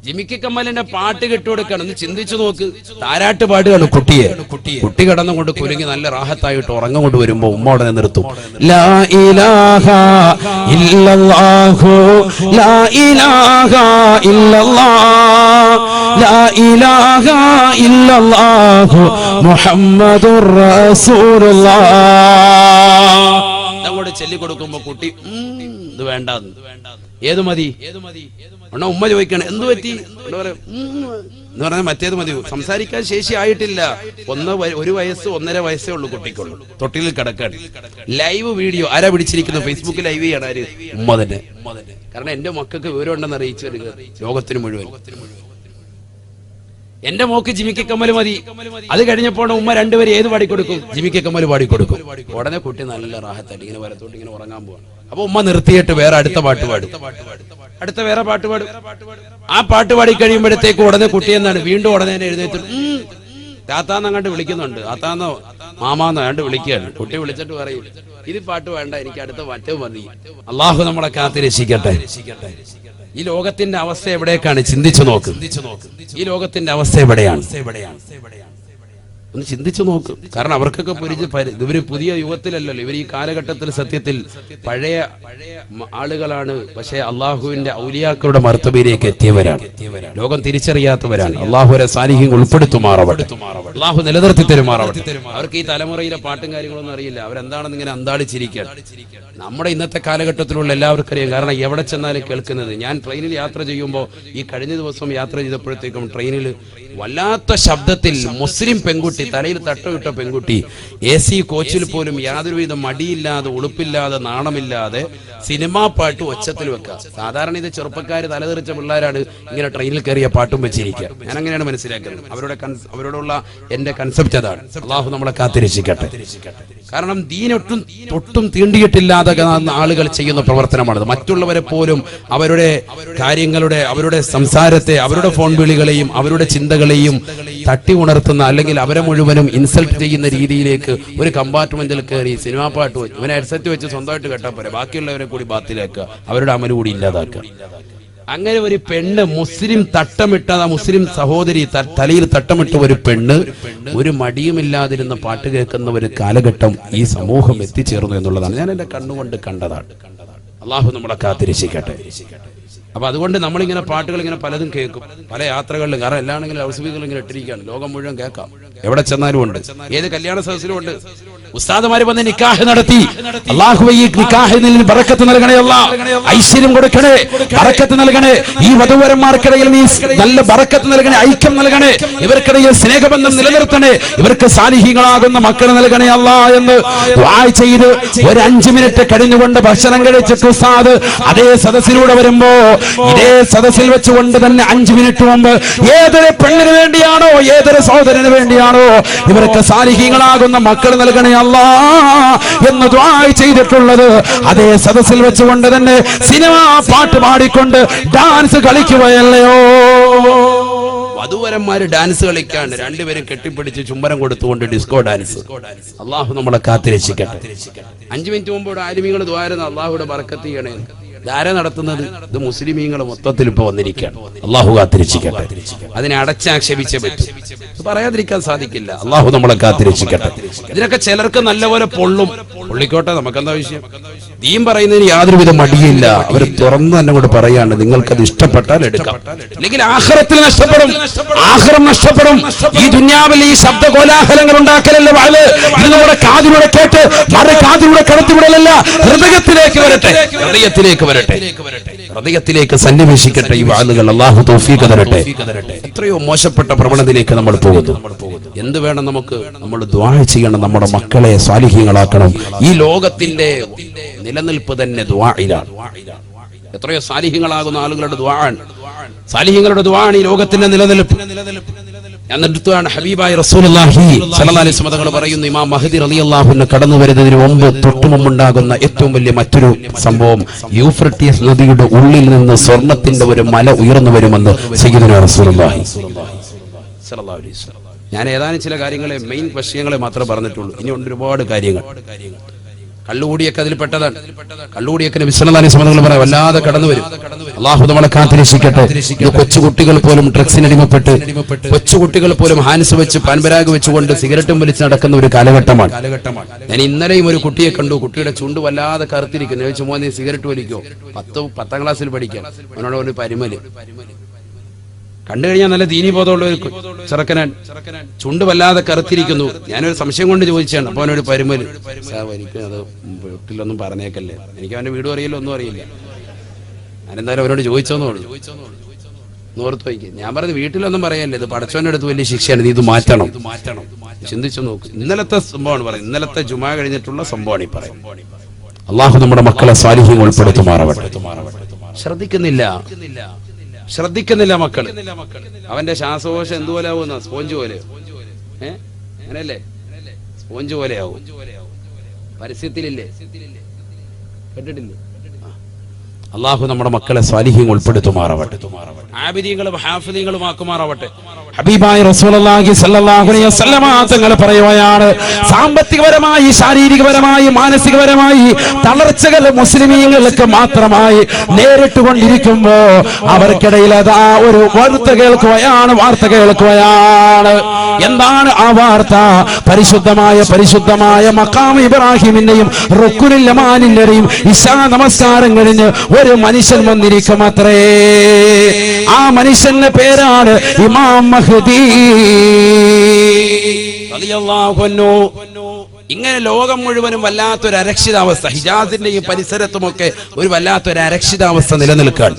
ജിമിക്കി കമ്മലിന്റെ പാട്ട് കെട്ടുകൊടുക്കണം. ഒന്ന് ചിന്തിച്ചു നോക്ക്. താരാട്ട് പാടുകയാണ് കുട്ടി കടന്നുകൊണ്ട് കുലുങ്ങി നല്ല റാഹത്തായിട്ട് ഉറങ്ങുകൊണ്ട് വരുമ്പോ ഉമ്മ ഉടനെ നിർത്തും. ലാ ഇലാഹ ഇല്ലല്ലാഹു ലാ ഇലാഹ ഇല്ലല്ലാഹ് ലാ ഇലാഹ ഇല്ലല്ലാഹു മുഹമ്മദുർ റസൂലുള്ളാഹ് അങ്ങോട്ട് ചൊല്ലിക്കൊടുക്കുമ്പോ കുട്ടി ഇത് വേണ്ട, ഏത് മതി? ഉമ്മ ചോദിക്കാണ് എന്ത് പറ്റി എന്ന് പറഞ്ഞാൽ മറ്റേത് മതി. സംസാരിക്കാൻ ശേഷി ആയിട്ടില്ല. 1 വയസ്സ് 1.5 വയസ്സേ ഉള്ളൂ കുട്ടിക്കുള്ളൂ. തൊട്ടിലിൽ കിടക്കാൻ. ലൈവ് വീഡിയോ ആരാ പിടിച്ചിരിക്കുന്നത്? ഫേസ്ബുക്കിൽ ലൈവ് ചെയ്യാണ് ആര്? ഉമ്മ തന്നെ. കാരണം എന്റെ മക്കൾക്ക് വിവരം ഉണ്ടെന്ന് അറിയിച്ചു വരിക ലോകത്തിന് മുഴുവൻ. എന്റെ മോക്ക് ജിമിക്കി കമ്മൽ മതി. അത് കഴിഞ്ഞപ്പോൾ ഉമ്മ 2 വരി ഏത് പാടിക്കൊടുക്കും? ജിമിക്കി കമ്മൽ പാടിക്കൊടുക്കും. ഉടനെ കുട്ടി നല്ല റാഹത്തായിട്ട് ഇങ്ങനെ വരത്തോട്ട് ഇങ്ങനെ ഉറങ്ങാൻ പോവാണ്. അപ്പൊ ഉമ്മ നിർത്തിയിട്ട് വേറെ അടുത്ത പാട്ട് പാടും. അടുത്ത വേറെ പാട്ട് പാടും. ആ പാട്ട് പാടി കഴിയുമ്പോഴത്തേക്ക് ഉടനെ കുട്ടി എന്നാണ് വീണ്ടും ഉടനെ എഴുന്നേറ്റ് താത്താന്നങ്ങാണ്ട് വിളിക്കുന്നുണ്ട്. താത്താന്നോ മാമാന്നോ കണ്ട് വിളിക്കുകയാണ്. കുട്ടി വിളിച്ചിട്ട് പറയും ഇത് പാട്ട് വേണ്ട, എനിക്ക് അടുത്ത മറ്റേ മതി. അള്ളാഹു നമ്മളെ കാത്തിരക്ഷിക്കട്ടെ. ഈ ലോകത്തിന്റെ അവസ്ഥ എവിടേക്കാണ്? ചിന്തിച്ചു നോക്ക്. ഈ ലോകത്തിന്റെ അവസ്ഥ എവിടെയാണ്? ഒന്ന് ചിന്തിച്ചു നോക്ക്. കാരണം അവർക്കൊക്കെ ഇവര് പുതിയ യുഗത്തിലല്ലല്ലോ, ഇവർ ഈ കാലഘട്ടത്തിൽ സത്യത്തിൽ പഴയ ആളുകളാണ്. പക്ഷെ അള്ളാഹുവിന്റെ ഔലിയാക്കളുടെ മർത്തബയിലേക്ക് എത്തിയവരാണ്. ലോകം തിരിച്ചറിയാത്തവരാണ്. അള്ളാഹുവിനെ സാന്നിധ്യം ഉൾപ്പെടുത്തുമാറാവട്ടെ, അള്ളാഹു നിലനിർത്തി തരുമാറാവട്ടെ. അവർക്ക് ഈ തലമുറയിലെ പാട്ടും കാര്യങ്ങളൊന്നും അറിയില്ല. അവരെന്താണെന്ന് ഇങ്ങനെ അന്താളിച്ചിരിക്കാൻ. നമ്മുടെ ഇന്നത്തെ കാലഘട്ടത്തിലുള്ള എല്ലാവർക്കും അറിയാം. കാരണം എവിടെ ചെന്നാലും കേൾക്കുന്നത്. ഞാൻ ട്രെയിനിൽ യാത്ര ചെയ്യുമ്പോൾ ഈ കഴിഞ്ഞ ദിവസം യാത്ര ചെയ്തപ്പോഴത്തേക്കും ട്രെയിനിൽ വല്ലാത്ത ശബ്ദത്തിൽ മുസ്ലിം പെൺകുട്ടി, തലയിൽ തട്ടമിട്ട പെൺകുട്ടി, AC കോച്ചിൽ പോലും യാതൊരുവിധ മടിയില്ലാതെ ഉളുപ്പില്ലാതെ നാണമില്ലാതെ സിനിമാ പാട്ട് ഒച്ചത്തിൽ വെക്കുക. സാധാരണ ഇത് ചെറുപ്പക്കാർ തലതെറിച്ച പിള്ളേരാണ് ഇങ്ങനെ ട്രെയിനിൽ കയറിയ പാട്ടും വെച്ചിരിക്കുക. ഞാൻ അങ്ങനെയാണ് മനസ്സിലാക്കുന്നത്. അവരോടുള്ള എന്റെ കൺസെപ്റ്റ് അതാണ്. അള്ളാഹു നമ്മളെ കാത്തിരക്ഷിക്കട്ടെ. കാരണം ദീനൊട്ടും തൊട്ടും തീണ്ടിയിട്ടില്ലാതെ ആളുകൾ ചെയ്യുന്ന പ്രവർത്തനമാണത്. മറ്റുള്ളവരെ പോലും അവരുടെ കാര്യങ്ങളുടെ, അവരുടെ സംസാരത്തെ, അവരുടെ ഫോൺ വിളികളെയും അവരുടെ ചിന്തകളെയും തട്ടി ഉണർത്തുന്ന, അല്ലെങ്കിൽ അവരെ മുഴുവനും ഇൻസൾട്ട് ചെയ്യുന്ന രീതിയിലേക്ക് ഒരു കമ്പാർട്ട്മെന്റിൽ കയറി സിനിമാ പാട്ട് വെച്ച് ഇവനെ ഹെഡ്സെറ്റ് വെച്ച് സ്വന്തമായിട്ട് കേട്ടാൽ പോരെ, ബാക്കിയുള്ളവരെ കൂടി ബാത്തിലാക്കുക, അവരുടെ അമല് കൂടി ഇല്ലാതാക്കുക. അങ്ങനെ ഒരു പെണ്ണ്, മുസ്ലിം തട്ടമിട്ട മുസ്ലിം സഹോദരി, തലയിൽ തട്ടമിട്ട ഒരു പെണ്ണ് ഒരു മടിയുമില്ലാതിരുന്ന പാട്ട് കേൾക്കുന്ന ഒരു കാലഘട്ടം ഈ സമൂഹം എത്തിച്ചേർന്നു എന്നുള്ളതാണ് ഞാൻ എന്റെ കണ്ണുകൊണ്ട് കണ്ടതാണ്. അള്ളാഹു നമ്മളെ കാത്തിരക്ഷിക്കട്ടെ. അപ്പൊ അതുകൊണ്ട് നമ്മളിങ്ങനെ പാട്ടുകൾ ഇങ്ങനെ പലതും കേൾക്കും, പല യാത്രകളിലും. കാരണം എല്ലാണെങ്കിലും ലൗഡ് സ്പീക്കറിൽ ഇങ്ങനെ ഇട്ടിരിക്കുകയാണ്, ലോകം മുഴുവൻ കേൾക്കാം, എവിടെ ചെന്നാലും ഉണ്ട്, ഏത് കല്യാണ സദസ്സിലും ഉണ്ട്. ഉസ്താദുമാര് വന്ന് നിക്കാഹ് നടത്തി. അല്ലാഹുവേ ഈ നിക്കാഹിൽ ബറക്കത്ത് നൽകണേ, അല്ലാഹ് ഐശ്വര്യം കൊടുക്കണേ, ബറക്കത്ത് നൽകണേ. ഈ വധുവരന്മാർക്കിടയിൽ നീ നല്ല ബറക്കത്ത് നൽകണേ, ഐക്യം നൽകണേ, ഇവർക്കിടയിൽ സ്നേഹബന്ധം നിലനിർത്തണേ, ഇവർക്ക് സാലിഹീങ്ങളാകുന്ന മക്കളെ നൽകണേ അല്ലാഹ് എന്ന് ദുആ ചെയ്ത് ഒരു 5 മിനിറ്റ് കഴിഞ്ഞുകൊണ്ട് ഭക്ഷണം കഴിച്ചിട്ട് ഉസ്താദ് അതേ സദസ്സിലൂടെ വരുമ്പോ ഇതേ സദസ്സിൽ വെച്ചുകൊണ്ട് തന്നെ 5 മിനിറ്റ് മുമ്പ് ഏതൊരു പെണ്ണിന് വേണ്ടിയാണോ, ഏതൊരു സഹോദരന് വേണ്ടിയാണോ ഇവർക്ക് സാലിഹീങ്ങളാകുന്ന മക്കൾ നൽകണേ അല്ലാഹ് എന്ന് ദുആ ചെയ്തിട്ടുള്ളത്, അതേ സദസ്സിൽ വെച്ചുകൊണ്ട് തന്നെ സിനിമാ പാട്ട് പാടിക്കൊണ്ട് ഡാൻസ് കളിക്കുകയല്ലയോ. വധുവരന്മാര് ഡാൻസ് കളിക്കാൻ രണ്ടുപേരും കെട്ടിപ്പിടിച്ച് ചുംബനം കൊടുത്തുകൊണ്ട് ഡിസ്കോ ഡാൻസ്. അള്ളാഹു നമ്മളെ കാത്തിരക്ഷിക്കട്ടെ. 5 മിനിറ്റ് മുമ്പോട് ആലിമീങ്ങൾ ദ്വാരുന്ന അള്ളാഹുയുടെ ബർക്കത്ത് ചെയ്യണേ. ധാര നടത്തുന്നത് ഇത് മുസ്ലിമീങ്ങൾ മൊത്തത്തിൽ ഇപ്പൊ വന്നിരിക്കുകയാണ്. അള്ളാഹു കാത്തിരക്ഷിക്കട്ടെ. അതിനെ അടച്ചാക്ഷേപിച്ചേ പറ്റും, പറയാതിരിക്കാൻ സാധിക്കില്ല. അള്ളാഹു നമ്മളെ കാത്തിരക്ഷിക്കട്ടെ. ഇതിനൊക്കെ ചിലർക്ക് നല്ലപോലെ പൊള്ളിക്കോട്ടെ, നമുക്കെന്താ വിഷയം? ദീൻ പറയുന്നതിന് യാതൊരുവിധ മടിയില്ല. അവർ തുറന്നു തന്നെ കൊണ്ട് പറയാണ്, നിങ്ങൾക്കത് ഇഷ്ടപ്പെട്ടാൽ എടുക്കാം, അല്ലെങ്കിൽ ആഖിറത്തിൽ നഷ്ടപ്പെടും, ആഖിറം നഷ്ടപ്പെടും. ഈ ദുനിയാവിൽ ഈ ശബ്ദ കോലാഹലങ്ങൾ ഉണ്ടാക്കലല്ല വാഴ്. ഇത് നമ്മുടെ കാതിലൂടെ കേട്ട് മറു കാതിലൂടെ കടത്തിവിടലല്ല, ഹൃദയത്തിലേക്ക് വരട്ടെ, ഹൃദയത്തിലേക്ക് വരട്ടെ, ഹൃദയത്തിലേക്ക് സന്നിവേശിക്കട്ടെ ഈ വാളുകൾ. അല്ലാഹു തൗഫീഖ് തരട്ടെ. എത്രയോ മോശപ്പെട്ട പ്രവണതയിലേക്ക് നമ്മൾ പോകുന്നു. എന്ത് വേണം നമുക്ക്? നമ്മൾ ദുആ ചെയ്യണം, നമ്മുടെ മക്കളെ സാലിഹീങ്ങളാക്കണം. ഈ ലോകത്തിന്റെ നിലനിൽപ്പ് തന്നെ ദുആയിലാണ്. എത്രയോ സാലിഹീങ്ങളാകുന്ന ആളുകളുടെ ദുആണ്, സാലിഹീങ്ങളുടെ ദുആണ് ഈ ലോകത്തിന്റെ നിലനിൽപ്പ്. എന്നിട്ടാണ് ഹബീബായ റസൂലുള്ളാഹി സ്വല്ലല്ലാഹു അലൈഹി വസല്ലം തങ്ങൾ പറയുന്നു, ഇമാം മഹ്ദി റളിയല്ലാഹു അൻഹു കടന്നു വരുന്നതിന് മുമ്പ് തൊട്ടുമുമ്പുണ്ടാകുന്ന ഏറ്റവും വലിയ മറ്റൊരു സംഭവം, യൂഫ്രട്ടീസ് നദിയുടെ ഉള്ളിൽ നിന്ന് സ്വർണത്തിന്റെ ഒരു മല ഉയർന്നു വരുമെന്ന് സയ്യിദുനാ റസൂലുള്ളാഹി സ്വല്ലല്ലാഹു അലൈഹി വസല്ലം. ഞാൻ ഏതാനും ചില കാര്യങ്ങളെ, മെയിൻ വിഷയങ്ങളെ മാത്രമേ പറഞ്ഞിട്ടുള്ളൂ. ഇനിയുണ്ട് ഒരുപാട് കാര്യങ്ങൾ. കള്ളുകൂടിയൊക്കെ അതിൽ പെട്ടതാണ്. കള്ളുകൂടിയൊക്കെ നബി സല്ലല്ലാഹു അലൈഹി വസല്ലം പറയാം വല്ലാതെ കടന്നു വരും. അല്ലാഹു നമ്മളെ കാത്തിരക്ഷിക്കട്ടെ. ഇത് കൊച്ചുകുട്ടികൾ പോലും ഡ്രഗ്സിന് അടിമപ്പെട്ട്, കൊച്ചുകുട്ടികൾ പോലും ഹാൻസ് വെച്ച് പാൻപരാഗ് വെച്ചുകൊണ്ട് സിഗരറ്റും വലിച്ച് നടക്കുന്ന ഒരു കാലഘട്ടമാണ്. ഞാൻ ഇന്നലെയും ഒരു കുട്ടിയെ കണ്ടു. കുട്ടിയുടെ ചുണ്ട് വല്ലാതെ കറുത്തിരിക്കുന്നു. ചോദിച്ചു, മോനെ നീ സിഗരറ്റ് വലിക്കോ? 10ാം ക്ലാസ്സിൽ പഠിക്കാൻ. അവനോട് ഒരു പരിമല് കണ്ടു കഴിഞ്ഞാൽ നല്ല ദീനി ബോധമുള്ള ഒരു ചെറുക്കനാൻ, ചുണ്ട് വല്ലാതെ കറുത്തിരിക്കുന്നു. ഞാനൊരു സംശയം കൊണ്ട് ചോദിച്ചാണ്. അപ്പൊ അവനൊരു പരിമല്, എനിക്ക് അത് വീട്ടിലൊന്നും പറഞ്ഞേക്കല്ലേ, എനിക്ക് അവന്റെ വീടും അറിയില്ല, ഒന്നും അറിയില്ല. ഞാനെന്തായാലും അവരോട് ചോദിച്ചോന്നോളൂ, നോർത്ത് വയ്ക്കും. ഞാൻ പറഞ്ഞു വീട്ടിലൊന്നും പറയല്ലേ, ഇത് പടച്ചോന്റെ അടുത്ത് വലിയ ശിക്ഷയാണ്, നീ ഇത് മാറ്റണം. ചിന്തിച്ചു നോക്ക്. ഇന്നലത്തെ സംഭവമാണ് പറയുന്നത്, ഇന്നലത്തെ ജുമാ കഴിഞ്ഞിട്ടുള്ള സംഭവമാണ് ഈ പറയും. അള്ളാഹു നമ്മുടെ മക്കളെ സാലിഹ്യം ഉൾപ്പെടുത്തുമാറാവട്ടെ. ശ്രദ്ധിക്കുന്നില്ല മക്കൾ. അവന്റെ ശ്വാസകോശം എന്തുപോലെ ആവുന്ന സ്പോഞ്ച് പോലെ, അങ്ങനെയല്ലേ, സ്പോഞ്ച് പോലെ ആവും. പരസ്യത്തിലില്ലേ, കേട്ടിട്ടില്ലേ? അള്ളാഹു നമ്മുടെ മക്കളെ സ്വാലിഹീങ്ങൾ ഉൾപ്പെടുത്തുമാറാവട്ടെ, ആബിദീങ്ങളും ഹാഫിദീങ്ങളും ആക്കുമാറാവട്ടെ. ഹബീബായ റസൂലുള്ളാഹി സ്വല്ലല്ലാഹു അലൈഹി വസല്ലമ തങ്ങൾ പറയുകയാണ്, സാമ്പത്തികപരമായി, ശാരീരികപരമായി, മാനസികപരമായി തളർച്ചകൾ മുസ്ലിമീങ്ങൾക്ക് മാത്രമായി നേരിട്ടുകൊണ്ടിരിക്കുമ്പോ അവർക്കിടയിൽ അതാ ഒരു വാർത്ത കേൾക്കുകയാണ്. എന്താണ് ആ വാർത്ത? പരിശുദ്ധമായ മഖാം ഇബ്രാഹിമിന്റെയും റുക്നുൽ യമാനിന്റെയും ഇശാ നമസ്കാരം കഴിഞ്ഞ് ഒരു മനുഷ്യൻ വന്നിരിക്കും അത്രേ. ആ മനുഷ്യന്റെ പേരാണ് ഇമാം മഹ്ദി റളിയല്ലാഹു അൻഹു. ഇങ്ങനെ ലോകം മുഴുവനും വല്ലാത്തൊരു അരക്ഷിതാവസ്ഥ, ഹിജാസിന്റെയും പരിസരത്തുമൊക്കെ ഒരു വല്ലാത്തൊരു അരക്ഷിതാവസ്ഥ നിലനിൽക്കാൻ,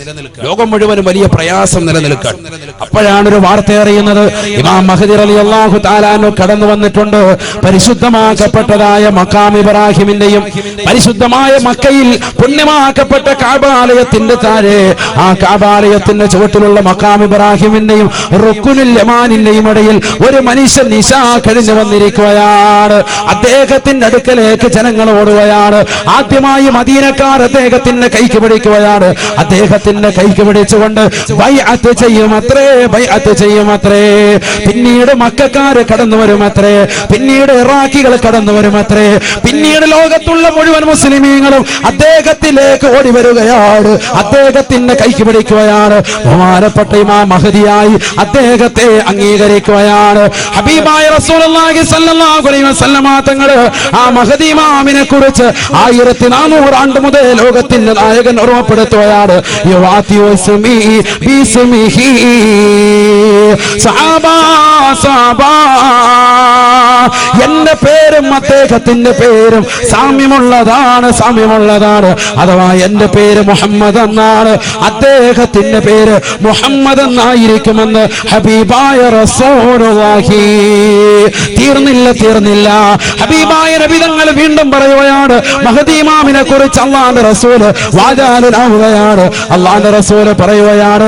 ലോകം മുഴുവനും വലിയ പ്രയാസം നിലനിൽക്കാൻ. അപ്പോഴാണ് ഒരു വാർത്ത അറിയുന്നത്, ഇമാം മഹ്ദി റളിയല്ലാഹു തആല അൻഹു കടന്നു വന്നിട്ടുണ്ട്. പരിശുദ്ധമാക്കപ്പെട്ടതായ മഖാം ഇബ്രാഹിമിന്റെയും പരിശുദ്ധമായ മക്കയിൽ പുണ്യമാക്കപ്പെട്ട കഅബാലയത്തിന്റെ താഴെ, ആ കഅബാലയത്തിന്റെ ചുവട്ടിലുള്ള മഖാം ഇബ്രാഹിമിന്റെയും റുക്നുൽ യമാനിന്റെയും ഇടയിൽ ഒരു മനുഷ്യൻ നിശാ കഴിഞ്ഞു വന്നിരിക്കുകയാണ്. അദ്ദേഹത്തിന്റെ അടുക്കലേക്ക് ജനങ്ങൾ ഓടുകയാണ്. ആദ്യമായി മദീനക്കാർ അദ്ദേഹത്തിന്റെ കൈക്ക് പിടിക്കുകയാണ്. അദ്ദേഹത്തിന്റെ കൈക്ക് പിടിച്ചുകൊണ്ട് ബൈഅത്ത് ചെയ്യുമത്രേ. പിന്നീട് മക്കക്കാര് കടന്നു വരുമത്രേ, പിന്നീട് ഇറാഖികൾ കടന്നു വരുമത്രേ, പിന്നീട് ലോകത്തുള്ള മുഴുവൻ മുസ്ലിമീങ്ങളും അദ്ദേഹത്തിലേക്ക് ഓടി വരികയാണ്, അദ്ദേഹത്തിന്റെ കൈക്ക് പിടിക്കുകയാണ്. ബഹുമാനപ്പെട്ട ഇമാം മഹ്ദിയായി അദ്ദേഹത്തെ അംഗീകരിക്കുകയാണ്. ഹബീബായ റസൂലുള്ളാഹി സ്വല്ലല്ലാഹു അലൈഹി വസല്ലമ തങ്ങൾ ആ മഹ്ദി ഇമാമിനെ കുറിച്ച് 1400 ആണ്ട് മുതൽ ലോകത്തിന്റെ നായകൻ ഓർമ്മപ്പെടുത്തുകയാണ്. എന്റെ പേരും അദ്ദേഹത്തിന്റെ പേരും സാമ്യമുള്ളതാണ്. അഥവാ എന്റെ പേര് മുഹമ്മദ് എന്നാണ്, അദ്ദേഹത്തിന്റെ പേര് മുഹമ്മദ് എന്നായിരിക്കുമെന്ന് ഹബീബായ റസൂലുള്ളാഹി. തീർന്നില്ല. ഹബീബായ നബി തങ്ങൾ വീണ്ടും പറയുകയാണ്, മഹ്ദി ഇമാമിനെ കുറിച്ച് അല്ലാഹുവിന്റെ റസൂൽ വാചാലനാവുകയാണ്. അല്ലാഹുവിന്റെ റസൂൽ പറയുകയാണ്,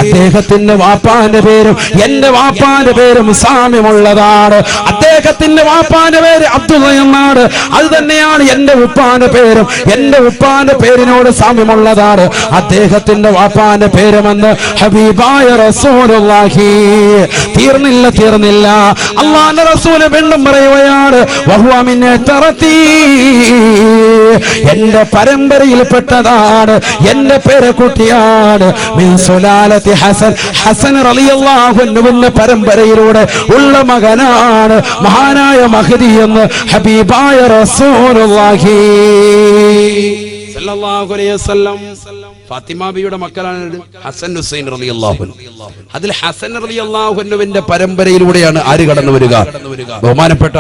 അദ്ദേഹത്തിന്റെ വാപ്പാന്റെ പേരും എന്റെ വാപ്പാന്റെ പേരും സാമ്യമുള്ളതാണ്. അദ്ദേഹത്തിന്റെ വാപ്പാന്റെ പേര് അബ്ദുള്ള എന്നാണ്, അത് തന്നെയാണ് എന്റെ ഉപ്പാന്റെ പേരും, എന്റെ ഉപ്പാന്റെ പേരിനോട് സാമ്യമുള്ളതാണ് അദ്ദേഹത്തിന്റെ വാപ്പാന്റെ പേരുമെന്ന് ഹബീബായ റസൂലുള്ളാഹി. തീർന്നില്ല. അല്ലാഹുവിന്റെ റസൂൽ വീണ്ടും പറയുകയാണ്, വഹുവ മിൻ തറത്തി, എന്റെ പരമ്പരയിൽപ്പെട്ടതാണ്, എന്റെ പേരക്കുട്ടിയാണ്. മിൻ സുലാലത്തി ഹസൻ റളിയല്ലാഹു അൻഹുവിന്റെ പരമ്പരയിലൂടെ ഉള്ള മകനാണ് മഹാനായ മഹ്ദി എന്ന് ഹബീബായ റസൂലുള്ളാഹി സല്ലല്ലാഹു അലൈഹി വസല്ലം. ഫാത്തിമ ബിയുടെ മക്കളാണ് ഹസൻ ഹുസൈൻ റളിയല്ലാഹു അൻഹു. അതിൽ ഹസൻ റളിയല്ലാഹു അൻഹുവിന്റെ പരമ്പരയിലൂടെയാണ് ആര് കടന്നു വരിക? ബഹുമാനപ്പെട്ട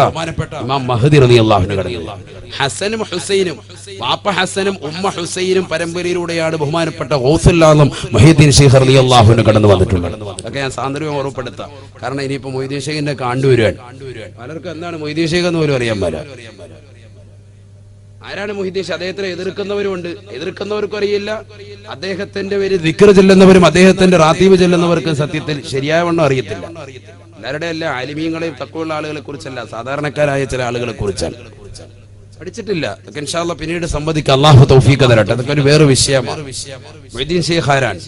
ഇമാം മഹ്ദി റളിയല്ലാഹു അൻഹു കടന്നു. ഹസനും ഹുസൈനും, വാപ്പ ഹസനും ഉമ്മ ഹുസൈനും പരമ്പരയിലൂടെയാണ് ബഹുമാനപ്പെട്ട ഗൗസുൽ ആലം മുഹീദ്ദീൻ ശൈഖ് റളിയല്ലാഹു അൻഹു കടന്നു വന്നിട്ടുള്ളത്. അതൊക്കെ ഞാൻ സാന്ദർഭ്യം ഓർമ്മപ്പെടുത്താം. കാരണം ഇനിയിപ്പോ മൊയ്തീൻ ശൈഖിന്റെ കണ്ടുവരുവാൻ പലർക്കും എന്താണ് മൊയ്തീൻ ശൈഖ് എന്ന് പോലും അറിയാൻ പറ്റില്ല. ആരാണ് മുഹീദ്ദീൻ ശൈഖ്? അദ്ദേഹത്തിനെ എതിർക്കുന്നവരുമുണ്ട്, എതിർക്കുന്നവർക്കും അറിയില്ല. അദ്ദേഹത്തിന്റെ പേര് ദിക്ർ ചെല്ലുന്നവരും അദ്ദേഹത്തിന്റെ റാത്തീബ് ചെല്ലുന്നവർക്കും സത്യത്തിൽ ശരിയാവണ്ണം അറിയത്തില്ല. എല്ലാവരുടെ അല്ല, ആലിമീങ്ങളെയും തഖ്വയുള്ള ആളുകളെ കുറിച്ചല്ല, സാധാരണക്കാരായ ചില ആളുകളെ കുറിച്ചാണ്. പഠിച്ചിട്ടില്ല. അതൊക്കെ ഇൻഷാ അല്ലാഹ് പിന്നീട് സംവദിക്കാം. അല്ലാഹു തൗഫീഖ് തരട്ടെ. അതൊക്കെ ഒരു വേറെ വിഷയമാണ്. മുഹീദ്ദീൻ ശൈഖ് ആരാണ്?